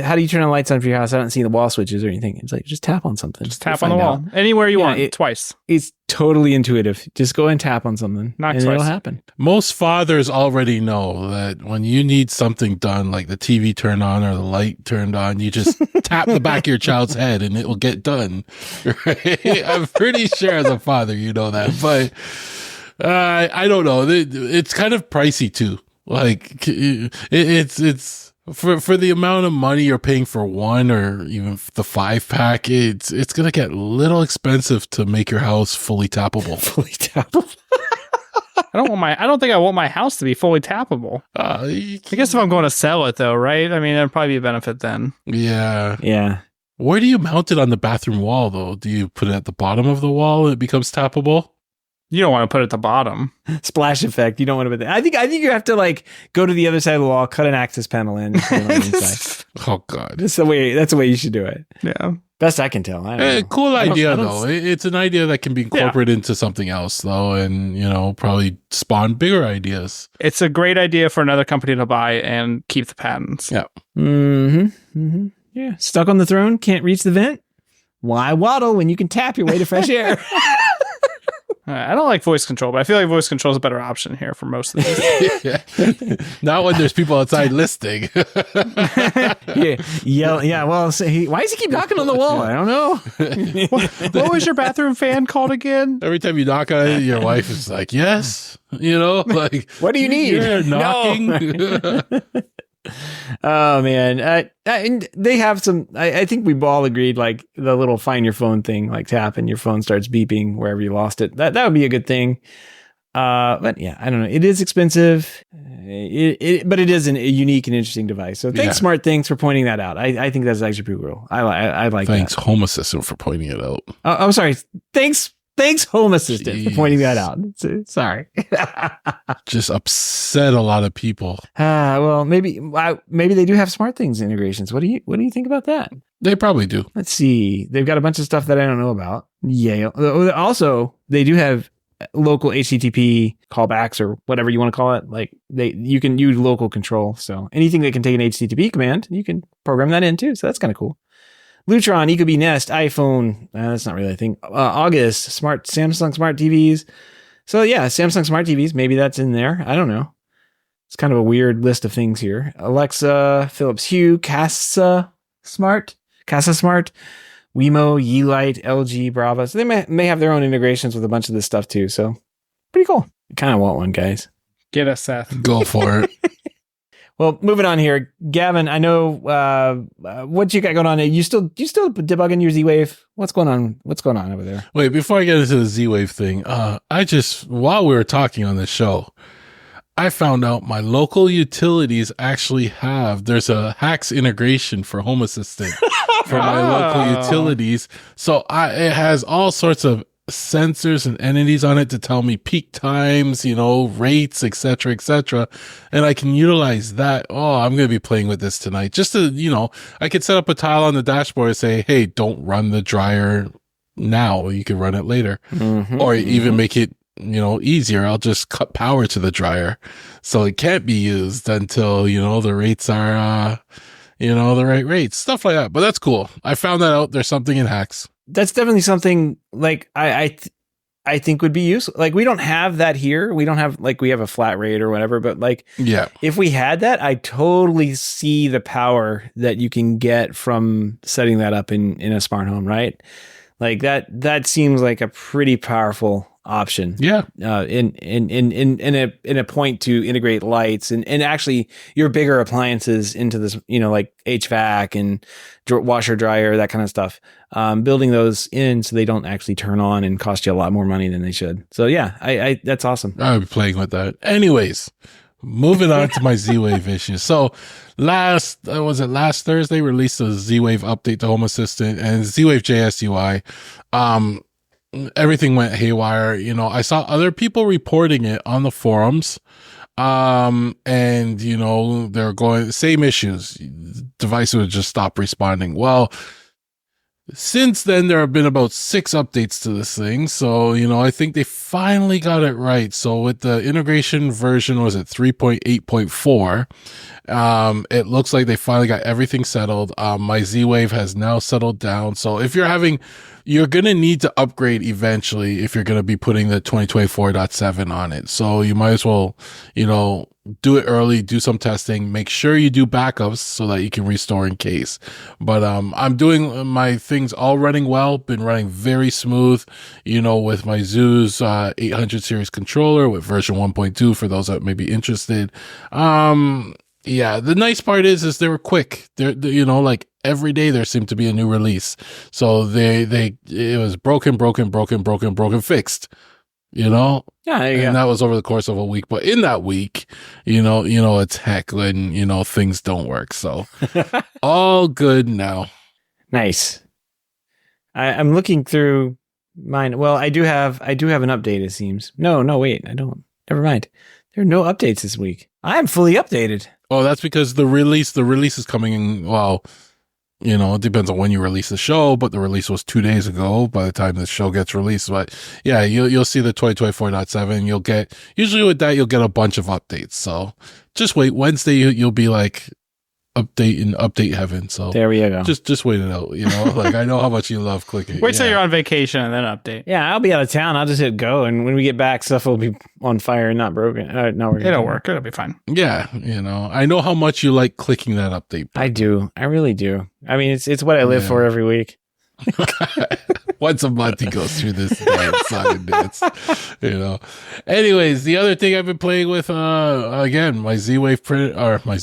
[SPEAKER 1] how do you turn on lights on for your house? I don't see the wall switches or anything. It's like, just tap on something.
[SPEAKER 2] Just tap on the wall. Anywhere you want, twice.
[SPEAKER 1] It's totally intuitive. Just go and tap on something, and it'll happen.
[SPEAKER 3] Most fathers already know that when you need something done, like the TV turned on or the light turned on, you just tap the back of your child's head and it will get done. Right? I'm pretty sure as a father you know that, but I don't know. It's kind of pricey too. Like it's for the amount of money you're paying for one, or even the 5-pack. It's gonna get a little expensive to make your house fully tappable.
[SPEAKER 1] Fully tappable.
[SPEAKER 2] I don't think I want my house to be fully tappable. I guess if I'm going to sell it though, right? I mean, that'd probably be a benefit then.
[SPEAKER 3] Yeah. Where do you mount it on the bathroom wall though? Do you put it at the bottom of the wall and it becomes tappable?
[SPEAKER 2] You don't want to put it at the bottom.
[SPEAKER 1] Splash effect. You don't want to put that. I think you have to like go to the other side of the wall, cut an access panel in. And put it on the inside.
[SPEAKER 3] Oh God.
[SPEAKER 1] That's the way you should do it.
[SPEAKER 2] Yeah.
[SPEAKER 1] Best I can tell. I don't know.
[SPEAKER 3] Cool idea though. It's an idea that can be incorporated into something else though, and probably spawn bigger ideas.
[SPEAKER 2] It's a great idea for another company to buy and keep the patents.
[SPEAKER 3] Yeah.
[SPEAKER 1] Yeah. Stuck on the throne, can't reach the vent. Why waddle when you can tap your way to fresh air?
[SPEAKER 2] I don't like voice control, but I feel like voice control is a better option here for most of this.
[SPEAKER 3] Not when there's people outside listening.
[SPEAKER 1] Yeah. Well, why does he keep knocking on the wall? I don't know.
[SPEAKER 2] What was your bathroom fan called again?
[SPEAKER 3] Every time you knock on it, your wife is like, "Yes," like,
[SPEAKER 1] what do you need?
[SPEAKER 3] You're knocking. No.
[SPEAKER 1] Oh man, and they have some. I think we've all agreed, like the little find your phone thing, like tap and your phone starts beeping wherever you lost it. That would be a good thing. But yeah, I don't know. It is expensive, but it is a unique and interesting device. So thanks, SmartThings, for pointing that out. I think that's actually pretty cool. I like
[SPEAKER 3] Thanks,
[SPEAKER 1] that.
[SPEAKER 3] Home Assistant, for pointing it out.
[SPEAKER 1] I'm sorry. Thanks, Home Assistant, for pointing that out. Sorry.
[SPEAKER 3] Just upset a lot of people.
[SPEAKER 1] Well, maybe they do have SmartThings integrations. What do you think about that?
[SPEAKER 3] They probably do.
[SPEAKER 1] Let's see. They've got a bunch of stuff that I don't know about. Yeah. Also, they do have local HTTP callbacks, or whatever you want to call it. Like you can use local control. So anything that can take an HTTP command, you can program that in too. So that's kind of cool. Lutron, Ecobee Nest, iPhone. That's not really a thing. August, Samsung Smart TVs. So yeah, Samsung Smart TVs. Maybe that's in there. I don't know. It's kind of a weird list of things here. Alexa, Philips Hue, Casa Smart, Wemo, Yeelight, LG, Brava. So they may have their own integrations with a bunch of this stuff too. So pretty cool. I kind of want one, guys.
[SPEAKER 2] Get us, Seth.
[SPEAKER 3] Go for it.
[SPEAKER 1] Well, moving on here, Gavin. I know what you got going on. You still debugging your Z-Wave? What's going on? What's going on over there?
[SPEAKER 3] Wait, before I get into the Z-Wave thing, while we were talking on the show, I found out my local utilities actually there's a Hacks integration for Home Assistant for my local utilities. So it has all sorts of sensors and entities on it to tell me peak times, rates, etc., etc. And I can utilize that. Oh, I'm going to be playing with this tonight. Just to, I could set up a tile on the dashboard and say, hey, don't run the dryer now. You can run it later. Or even make it, easier. I'll just cut power to the dryer so it can't be used until, the rates are, the right rates, stuff like that. But that's cool. I found that out. There's something in Hacks.
[SPEAKER 1] That's definitely something like I think would be useful. Like we don't have that here. We don't have we have a flat rate or whatever, but if we had that, I totally see the power that you can get from setting that up in a smart home, right? Like that seems like a pretty powerful option.
[SPEAKER 3] Yeah.
[SPEAKER 1] In a point to integrate lights and actually your bigger appliances into this, like HVAC and washer, dryer, that kind of stuff. Building those in so they don't actually turn on and cost you a lot more money than they should. So yeah, I that's awesome.
[SPEAKER 3] I'll be playing with that. Anyways, moving on to my Z-Wave issue. So last Thursday released a Z-Wave update to Home Assistant and Z-Wave JS UI. Everything went haywire. I saw other people reporting it on the forums. And they're going same issues. Device would just stop responding. Well, since then there have been about 6 updates to this thing. So, I think they finally got it right. So with the integration version, was it 3.8.4? It looks like they finally got everything settled. My Z-Wave has now settled down. So if you're going to need to upgrade eventually if you're going to be putting the 2024.7 on it. So you might as well, do it early, do some testing, make sure you do backups so that you can restore in case. But I'm doing my things all running well, been running very smooth, with my Zeus 800 series controller with version 1.2 for those that may be interested. Yeah, the nice part is they were quick. They're every day there seemed to be a new release. So it was broken, fixed. Yeah, and that was over the course of a week. But in that week, it's heck when things don't work. So all good now.
[SPEAKER 1] Nice. I'm looking through mine. Well, I do have an update. It seems. No, wait, I don't. Never mind. There are no updates this week. I am fully updated.
[SPEAKER 3] Oh, that's because the release is coming in. Well, it depends on when you release the show, but the release was 2 days ago by the time the show gets released. But yeah, you'll see the 2024.7. Usually with that, you'll get a bunch of updates. So just wait. Wednesday, you'll be like update heaven. So
[SPEAKER 1] there we go.
[SPEAKER 3] Just wait it out. I know how much you love clicking.
[SPEAKER 2] Wait till you're on vacation and then update.
[SPEAKER 1] Yeah, I'll be out of town. I'll just hit go, and when we get back, stuff will be on fire and not broken.
[SPEAKER 2] It'll work. It'll be fine.
[SPEAKER 3] Yeah, I know how much you like clicking that update.
[SPEAKER 1] I do. I really do. I mean, it's what I live for every week.
[SPEAKER 3] Once a month he goes through this dance. Anyways, the other thing I've been playing with again, my Z-Wave printer, my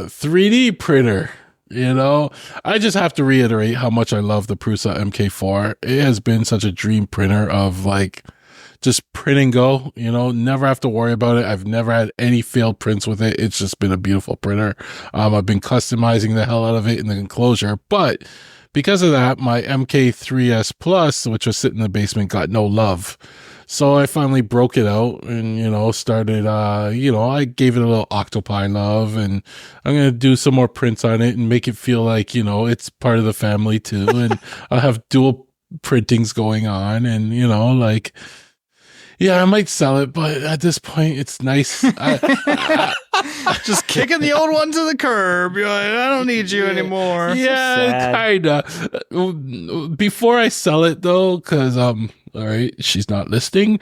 [SPEAKER 3] 3D printer. I just have to reiterate how much I love the Prusa MK4. It has been such a dream printer of just print and go, never have to worry about it. I've never had any failed prints with it. It's just been a beautiful printer. I've been customizing the hell out of it in the enclosure, but because of that, my MK3S Plus, which was sitting in the basement, got no love. So I finally broke it out and, started, I gave it a little octopi love, and I'm going to do some more prints on it and make it feel like, it's part of the family too. And I'll have dual printings going on and, yeah, I might sell it, but at this point, it's nice.
[SPEAKER 2] Just kicking the old one to the curb. You're like, I don't need you anymore.
[SPEAKER 3] Yeah, kind of. Before I sell it, though, because all right, she's not listening.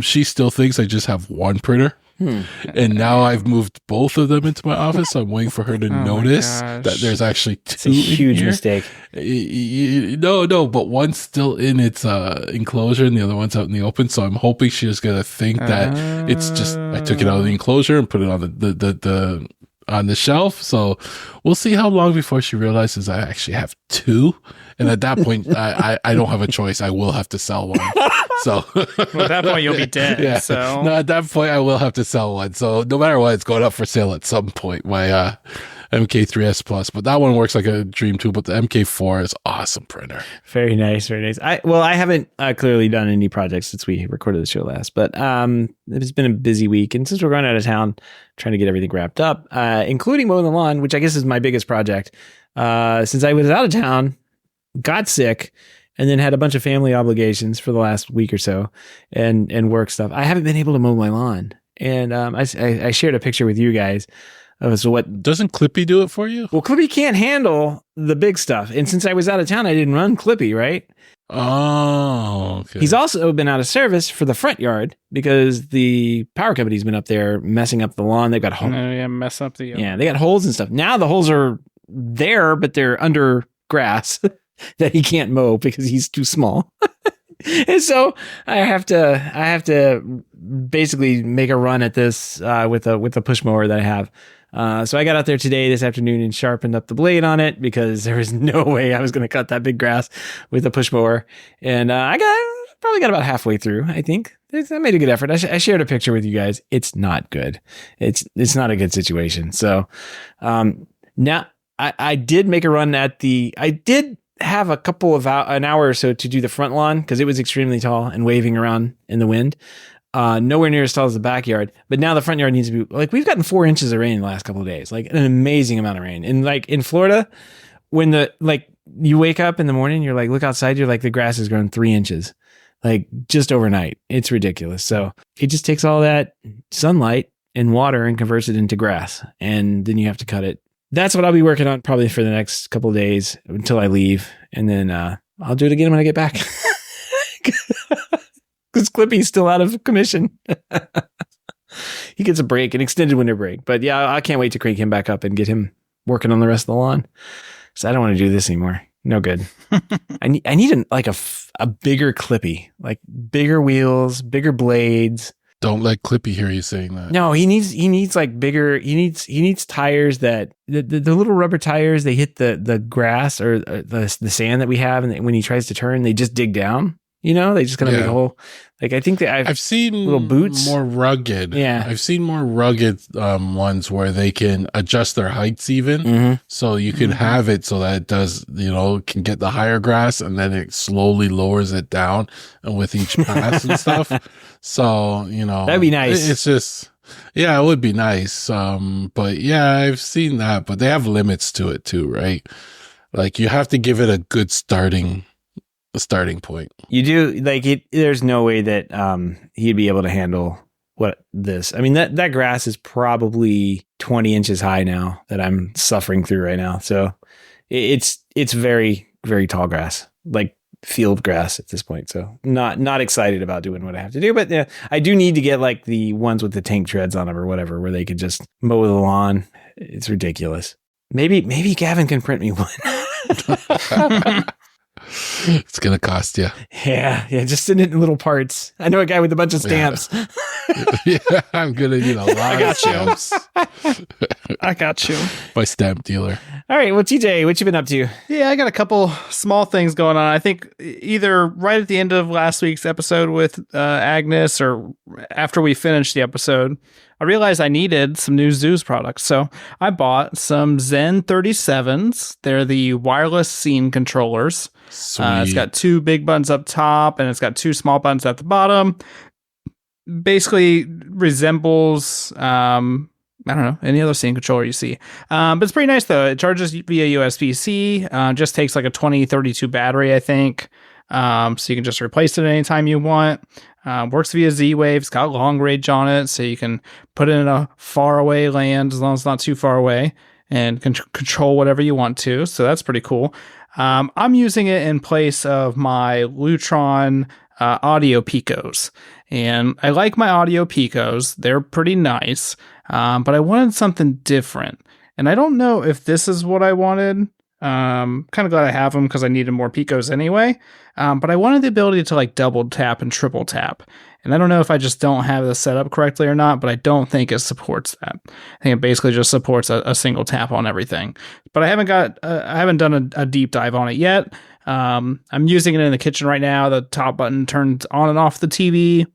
[SPEAKER 3] She still thinks I just have one printer. And now I've moved both of them into my office. So I'm waiting for her to notice that there's actually two.
[SPEAKER 1] It's a huge mistake.
[SPEAKER 3] No, but one's still in its enclosure and the other one's out in the open. So I'm hoping she's gonna think that it's just I took it out of the enclosure and put it on the on the shelf. So we'll see how long before she realizes I actually have two. And at that point, I don't have a choice. I will have to sell one. So
[SPEAKER 2] well, at that point, you'll be dead.
[SPEAKER 3] Yeah.
[SPEAKER 2] So
[SPEAKER 3] No, at that point, I will have to sell one. So no matter what, it's going up for sale at some point. My MK3S Plus, but that one works like a dream too. But the MK4 is awesome printer.
[SPEAKER 1] Very nice, very nice. I haven't clearly done any projects since we recorded the show last, but it's been a busy week, and since we're going out of town, trying to get everything wrapped up, including mowing the lawn, which I guess is my biggest project. Since I was out of town, got sick, and then had a bunch of family obligations for the last week or so, and work stuff. I haven't been able to mow my lawn, and I shared a picture with you guys. So what
[SPEAKER 3] doesn't Clippy do it for you?
[SPEAKER 1] Well, Clippy can't handle the big stuff, and since I was out of town, I didn't run Clippy, right?
[SPEAKER 3] Oh, okay.
[SPEAKER 1] He's also been out of service for the front yard because the power company's been up there messing up the lawn. They've got holes.
[SPEAKER 2] Mess up the
[SPEAKER 1] Yeah, they got holes and stuff. Now the holes are there, but they're under grass that he can't mow because he's too small. And so I have to basically make a run at this with a push mower that I have. So I got out there this afternoon, and sharpened up the blade on it because there was no way I was going to cut that big grass with a push mower. And I probably got about halfway through. I think I made a good effort. I shared a picture with you guys. It's not good. It's not a good situation. So now I did make a run I did have a couple of an hour or so to do the front lawn because it was extremely tall and waving around in the wind. Nowhere near as tall as the backyard, but now the front yard needs to be we've gotten 4 inches of rain in the last couple of days, an amazing amount of rain. And in Florida, when you wake up in the morning, you're look outside, you're the grass has grown 3 inches, just overnight. It's ridiculous. So it just takes all that sunlight and water and converts it into grass. And then you have to cut it. That's what I'll be working on probably for the next couple of days until I leave. And then, I'll do it again when I get back. Because Clippy's still out of commission. He gets a break, an extended winter break. But yeah, I can't wait to crank him back up and get him working on the rest of the lawn. So I don't want to do this anymore. No good. I need a bigger Clippy, bigger wheels, bigger blades.
[SPEAKER 3] Don't let Clippy hear you saying that.
[SPEAKER 1] No, he needs bigger. He needs tires that the little rubber tires. They hit the grass or the sand that we have, and when he tries to turn, they just dig down. They just kind of make a hole. I think that I've
[SPEAKER 3] seen
[SPEAKER 1] little boots,
[SPEAKER 3] more rugged.
[SPEAKER 1] Yeah,
[SPEAKER 3] I've seen more rugged ones where they can adjust their heights even, so you can have it so that it does, can get the higher grass and then it slowly lowers it down with each pass and stuff. So
[SPEAKER 1] that'd be nice.
[SPEAKER 3] It's just. Yeah, it would be nice. But yeah, I've seen that, but they have limits to it too, right? You have to give it a good starting point. You
[SPEAKER 1] do there's no way that he'd be able to handle this. I mean, that grass is probably 20 inches high now that I'm suffering through right now. So it's very, very tall grass, field grass at this point. So not excited about doing what I have to do, but yeah, I do need to get the ones with the tank treads on them or whatever, where they could just mow the lawn. It's ridiculous. Maybe Gavin can print me one.
[SPEAKER 3] It's gonna cost you.
[SPEAKER 1] Yeah, just send it in little parts. I know a guy with a bunch of stamps.
[SPEAKER 3] Yeah, I'm gonna need a lot of stamps.
[SPEAKER 2] I got you.
[SPEAKER 3] My stamp dealer.
[SPEAKER 1] All right, well, TJ, what you been up to?
[SPEAKER 2] Yeah, I got a couple small things going on. I think either right at the end of last week's episode with Agnes or after we finished the episode, I realized I needed some new Zeus products. So I bought some Zen 37s. They're the wireless scene controllers.
[SPEAKER 3] Sweet.
[SPEAKER 2] It's got 2 big buttons up top and it's got 2 small buttons at the bottom. Basically resembles I don't know, any other scene controller you see. But it's pretty nice, though. It charges via USB-C. Just takes like a 2032 battery, I think. So you can just replace it anytime you want. Works via Z-Wave. It's got long range on it, so you can put it in a far away land as long as it's not too far away and control whatever you want to. So that's pretty cool. I'm using it in place of my Lutron audio Picos. And I like my audio Picos. They're pretty nice. But I wanted something different. And I don't know if this is what I wanted. Kind of glad I have them because I needed more Picos anyway. But I wanted the ability to like double tap and triple tap. And I don't know if I just don't have this set up correctly or not, but I don't think it supports that. I think it basically just supports a single tap on everything. But I haven't done a deep dive on it yet. I'm using it in the kitchen right now. The top button turns on and off the TV.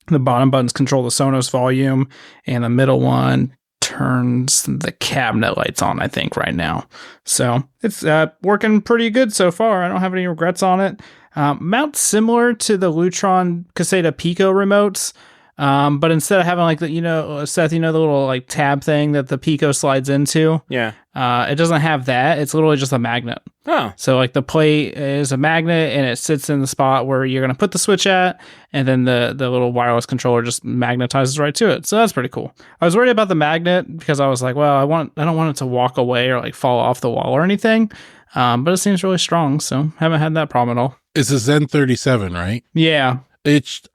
[SPEAKER 2] The bottom buttons control the Sonos volume, and the middle one turns the cabinet lights on, I think, right now. So it's working pretty good so far. I don't have any regrets on it. Mounts similar to the Lutron Caseta Pico remotes, but instead of having like the, Seth, the little like tab thing that the Pico slides into, it doesn't have that. It's literally just a magnet.
[SPEAKER 1] Oh,
[SPEAKER 2] so like the plate is a magnet and it sits in the spot where you're gonna put the switch at, and then the little wireless controller just magnetizes right to it. So that's pretty cool. I was worried about the magnet because I was like, well, I don't want it to walk away or like fall off the wall or anything. But it seems really strong, so haven't had that problem at all.
[SPEAKER 3] It's a Zen 37, right?
[SPEAKER 2] Yeah.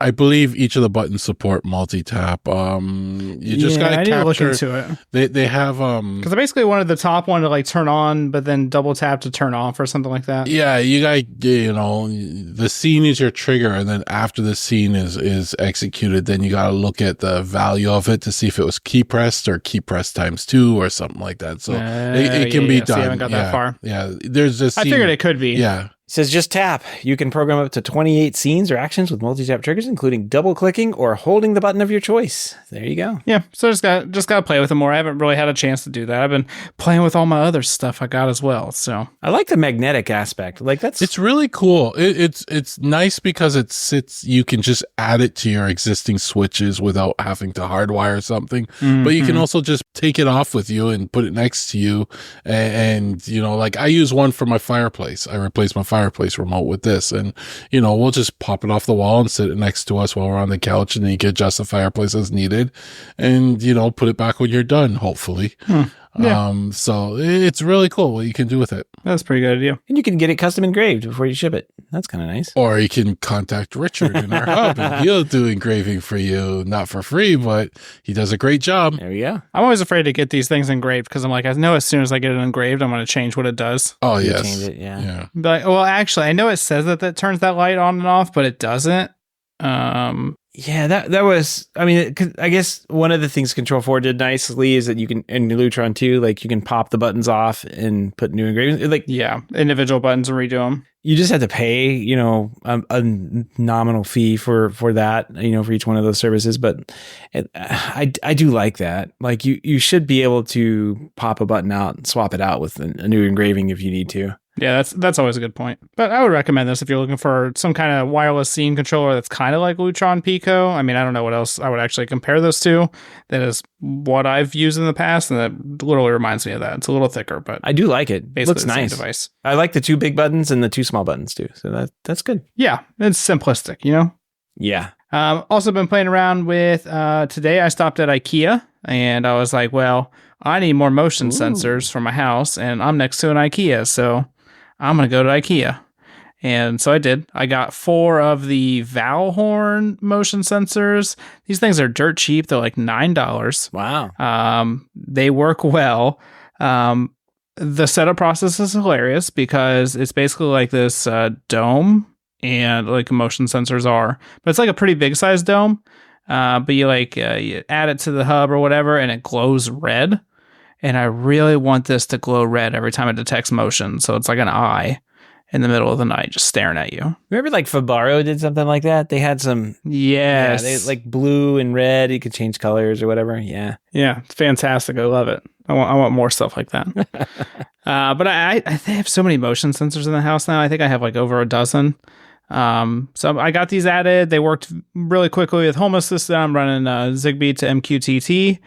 [SPEAKER 3] I believe each of the buttons support multi-tap. You just gotta
[SPEAKER 2] I need to look into it.
[SPEAKER 3] They have
[SPEAKER 2] because I basically wanted the top one to like turn on, but then double tap to turn off or something like that.
[SPEAKER 3] Yeah, you got the scene is your trigger, and then after the scene is executed, then you gotta look at the value of it to see if it was key pressed or key pressed times 2 or something like that. So it can be done.
[SPEAKER 2] So you haven't got that far.
[SPEAKER 3] Yeah, there's this.
[SPEAKER 2] I figured it could be.
[SPEAKER 3] Yeah.
[SPEAKER 1] It says just tap. You can program up to 28 scenes or actions with multi-tap triggers, including double clicking or holding the button of your choice. There you go.
[SPEAKER 2] Yeah, so just got to play with it more. I haven't really had a chance to do that. I've been playing with all my other stuff I got as well. So
[SPEAKER 1] I like the magnetic aspect. Like
[SPEAKER 3] it's really cool. It's nice because it sits. You can just add it to your existing switches without having to hardwire something. Mm-hmm. But you can also just take it off with you and put it next to you. And like I use one for my fireplace. I replaced my fireplace remote with this, and we'll just pop it off the wall and sit it next to us while we're on the couch, and then you can adjust the fireplace as needed, and put it back when you're done, hopefully. Yeah. So it's really cool what you can do with it.
[SPEAKER 2] That's a pretty good idea.
[SPEAKER 1] And you can get it custom engraved before you ship it. That's kind of nice.
[SPEAKER 3] Or you can contact Richard in our hub, and he'll do engraving for you, not for free, but he does a great job.
[SPEAKER 1] There we go.
[SPEAKER 2] I'm always afraid to get these things engraved because I'm like, I know as soon as I get it engraved, I'm going to change what it does.
[SPEAKER 3] Oh, yes.
[SPEAKER 1] Change it, yeah.
[SPEAKER 2] But, well, actually, I know it says that turns that light on and off, but it doesn't.
[SPEAKER 1] Yeah, that was, I guess one of the things Control 4 did nicely is that you can, and Lutron too, like you can pop the buttons off and put new engravings. Like,
[SPEAKER 2] yeah, individual buttons and redo them.
[SPEAKER 1] You just had to pay, a nominal fee for that, for each one of those services. But I do like that. Like you should be able to pop a button out and swap it out with a new engraving if you need to.
[SPEAKER 2] Yeah, that's always a good point. But I would recommend this if you're looking for some kind of wireless scene controller that's kind of like Lutron Pico. I don't know what else I would actually compare those to. That is what I've used in the past, and that literally reminds me of that. It's a little thicker, but
[SPEAKER 1] I do like it. It looks nice.
[SPEAKER 2] Device.
[SPEAKER 1] I like the 2 big buttons and the 2 small buttons too. So that's good.
[SPEAKER 2] Yeah, it's simplistic,
[SPEAKER 1] Yeah.
[SPEAKER 2] Also been playing around with, today I stopped at IKEA, and I was like, well, I need more motion sensors for my house, and I'm next to an IKEA, so I'm going to go to IKEA. And so I did. I got 4 of the Valhorn motion sensors. These things are dirt cheap. They're like $9.
[SPEAKER 1] Wow.
[SPEAKER 2] They work well. The setup process is hilarious because it's basically like this dome, and like motion sensors are, but it's like a pretty big size dome. but you you add it to the hub or whatever, and it glows red. And I really want this to glow red every time it detects motion. So it's like an eye in the middle of the night just staring at you.
[SPEAKER 1] Remember like Fabaro did something like that? They had some...
[SPEAKER 2] Yes.
[SPEAKER 1] Yeah, they like blue and red. You could change colors or whatever. Yeah.
[SPEAKER 2] Yeah, it's fantastic. I love it. I want more stuff like that. But I have so many motion sensors in the house now. I think I have like over a dozen. So I got these added. They worked really quickly with Home Assistant. I'm running Zigbee to MQTT.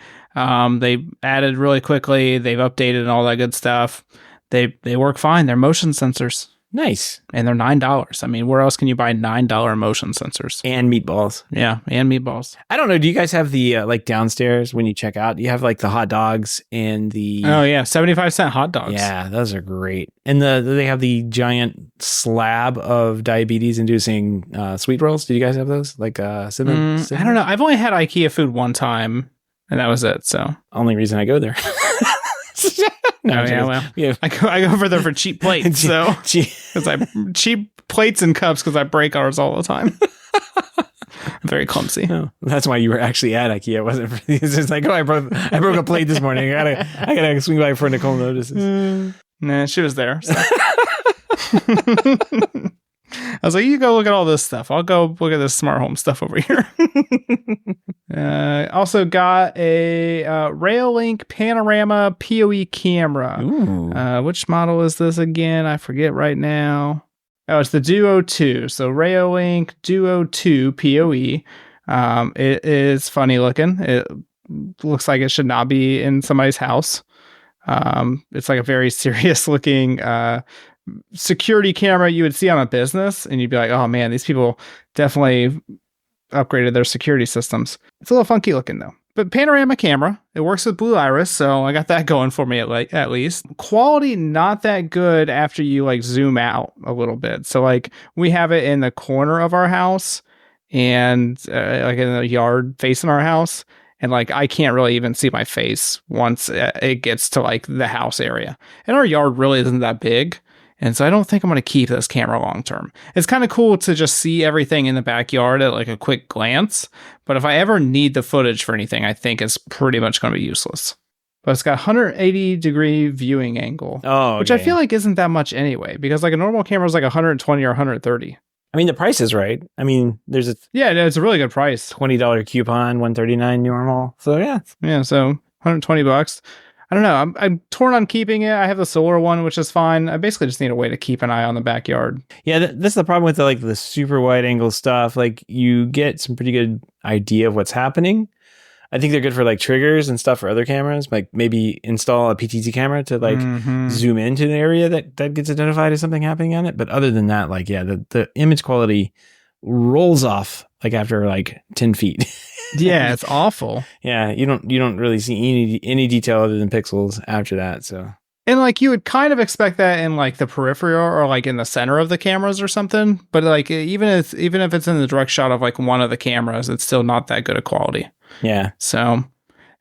[SPEAKER 2] They added really quickly. They've updated and all that good stuff. They work fine. They're motion sensors.
[SPEAKER 1] Nice.
[SPEAKER 2] And they're $9. I mean, where else can you buy $9 motion sensors?
[SPEAKER 1] And meatballs.
[SPEAKER 2] Yeah, and meatballs.
[SPEAKER 1] I don't know. Do you guys have the like downstairs when you check out? You have like the hot dogs and the...
[SPEAKER 2] Oh, yeah. 75-cent hot dogs.
[SPEAKER 1] Yeah, those are great. And they have the giant slab of diabetes-inducing sweet rolls. Do you guys have those? Like cinnamon?
[SPEAKER 2] I don't know. I've only had IKEA food one time, and that was it. So
[SPEAKER 1] only reason I go there. No,
[SPEAKER 2] yeah. I go over there for cheap plates. So because I cheap plates and cups because I break ours all the time. I'm very clumsy.
[SPEAKER 1] Oh, that's why you were actually at IKEA. It wasn't for these. It's just like, I broke a plate this morning. I gotta swing by before Nicole notices.
[SPEAKER 2] Nah, she was there. So. I was like, you go look at all this stuff. I'll go look at this smart home stuff over here. Also got a Railink Panorama PoE camera. Which model is this again? I forget right now. Oh, it's the Duo 2. So Railink Duo 2 PoE. It is funny looking. It looks like it should not be in somebody's house. It's like a very serious looking security camera you would see on a business, and you'd be like, oh man, these people definitely upgraded their security systems. It's a little funky looking though. But panorama camera, it works with Blue Iris, so I got that going for me at least. Quality not that good after you like zoom out a little bit. So like we have it in the corner of our house and like in the yard facing our house. And like, I can't really even see my face once it gets to like the house area. And our yard really isn't that big. And so I don't think I'm going to keep this camera long term. It's kind of cool to just see everything in the backyard at like a quick glance. But if I ever need the footage for anything, I think it's pretty much going to be useless. But it's got 180 degree viewing angle, which I feel like isn't that much anyway, because like a normal camera is like 120 or 130. I
[SPEAKER 1] mean, the price is right. I mean, there's a...
[SPEAKER 2] Yeah, it's a really good price.
[SPEAKER 1] $20 coupon, $139 normal. So yeah.
[SPEAKER 2] Yeah, so $120. I don't know. I'm torn on keeping it. I have the solar one, which is fine. I basically just need a way to keep an eye on the backyard.
[SPEAKER 1] Yeah, this is the problem with the super wide angle stuff. Like, you get some pretty good idea of what's happening. I think they're good for like triggers and stuff for other cameras. Like maybe install a PTZ camera to like zoom into an area that gets identified as something happening on it. But other than that, like, yeah, the image quality rolls off like after like 10 feet.
[SPEAKER 2] Yeah, it's awful.
[SPEAKER 1] Yeah, you don't really see any detail other than pixels after that. So,
[SPEAKER 2] and like you would kind of expect that in like the peripheral or like in the center of the cameras or something, but like even if it's in the direct shot of like one of the cameras, it's still not that good of quality.
[SPEAKER 1] Yeah.
[SPEAKER 2] So,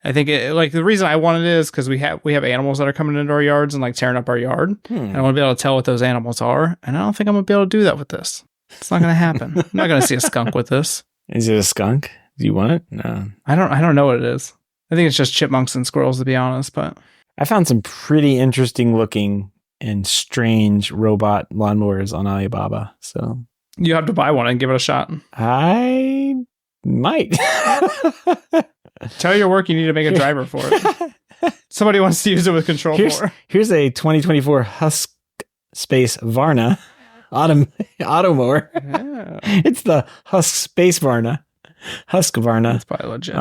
[SPEAKER 2] I think like the reason I wanted it is because we have animals that are coming into our yards and like tearing up our yard. And I want to be able to tell what those animals are, and I don't think I'm gonna be able to do that with this. It's not gonna happen. I'm not gonna see a skunk with this.
[SPEAKER 1] Is it a skunk? Do you want it? No.
[SPEAKER 2] I don't know what it is. I think it's just chipmunks and squirrels, to be honest, but
[SPEAKER 1] I found some pretty interesting looking and strange robot lawnmowers on Alibaba. So
[SPEAKER 2] you have to buy one and give it a shot.
[SPEAKER 1] I might.
[SPEAKER 2] Tell your work you need to make a driver for it. Somebody wants to use it with control for.
[SPEAKER 1] Here's a 2024 Husk Space Varna auto mower. Yeah. It's the Husk Space Varna. Husqvarna.
[SPEAKER 2] That's probably legit.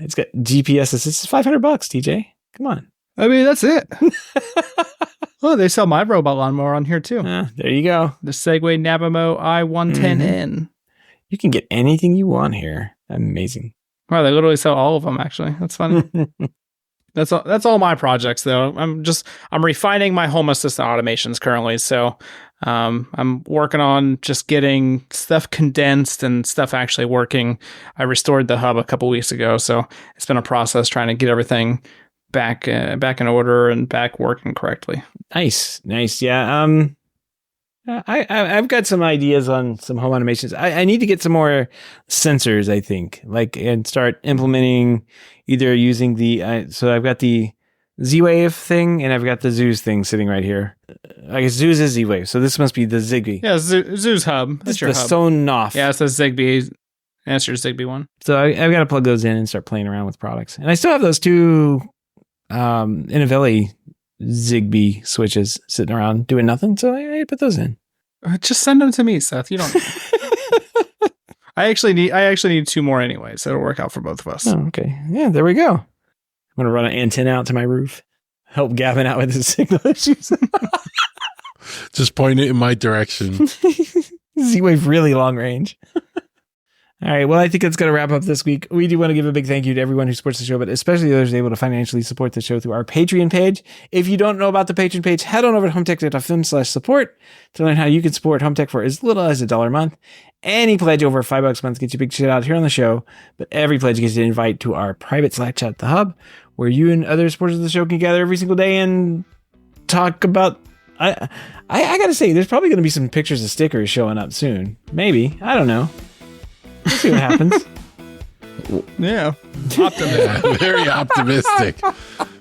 [SPEAKER 1] It's got GPS assist. It's $500, TJ. Come on.
[SPEAKER 2] I mean, that's it. Oh, they sell my robot lawnmower on here too.
[SPEAKER 1] There you go.
[SPEAKER 2] The Segway Navimo i110N.
[SPEAKER 1] You can get anything you want here. Amazing.
[SPEAKER 2] Wow, they literally sell all of them. Actually, that's funny. That's all my projects though. I'm refining my Home Assistant automations currently. So I'm working on just getting stuff condensed and stuff actually working. I restored the hub a couple weeks ago, so it's been a process trying to get everything back in order and back working correctly.
[SPEAKER 1] Nice. Yeah. I've got some ideas on some home automations. I need to get some more sensors, I think, and start implementing either using so I've got the Z-Wave thing and I've got the Zeus thing sitting right here. I guess Zeus is Z-Wave, so this must be the Zigbee.
[SPEAKER 2] Yeah, Zeus hub. That's your hub.
[SPEAKER 1] Sonoff.
[SPEAKER 2] Yeah, it says Zigbee. That's your Zigbee one.
[SPEAKER 1] So I've got to plug those in and start playing around with products. And I still have those two Innovelli Zigbee switches sitting around doing nothing, so I put those in.
[SPEAKER 2] Just send them to me, Seth. You don't. I actually need 2 more anyway, so it'll work out for both of us.
[SPEAKER 1] Oh, okay. Yeah, there we go. I'm gonna run an antenna out to my roof, help Gavin out with his signal issues.
[SPEAKER 3] Just point it in my direction.
[SPEAKER 1] Z-Wave really long range. All right. Well, I think that's going to wrap up this week. We do want to give a big thank you to everyone who supports the show, but especially those able to financially support the show through our Patreon page. If you don't know about the Patreon page, head on over to HomeTech.fm/support to learn how you can support HomeTech for as little as $1 a month. Any pledge over $5 a month gets you big shit out here on the show, but every pledge gets you an invite to our private Slack chat at the Hub, where you and other supporters of the show can gather every single day and talk about. I got to say, there's probably going to be some pictures of stickers showing up soon. Maybe. I don't know. We'll see what happens.
[SPEAKER 2] Yeah. Optimistic.
[SPEAKER 3] Very optimistic.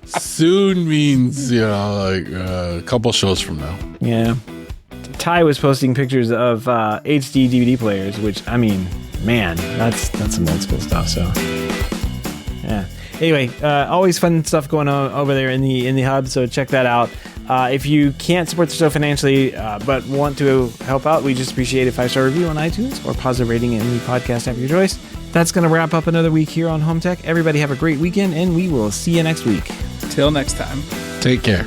[SPEAKER 3] Soon means, like a couple shows from now.
[SPEAKER 1] Yeah. Ty was posting pictures of HD DVD players, which, I mean, man, that's some old school stuff. So, yeah. Anyway, always fun stuff going on over there in the Hub, so check that out. If you can't support the show financially, but want to help out, we just appreciate a 5-star review on iTunes or positive rating in the podcast app of your choice. That's going to wrap up another week here on HomeTech. Everybody have a great weekend, and we will see you next week.
[SPEAKER 2] Till next time.
[SPEAKER 3] Take care.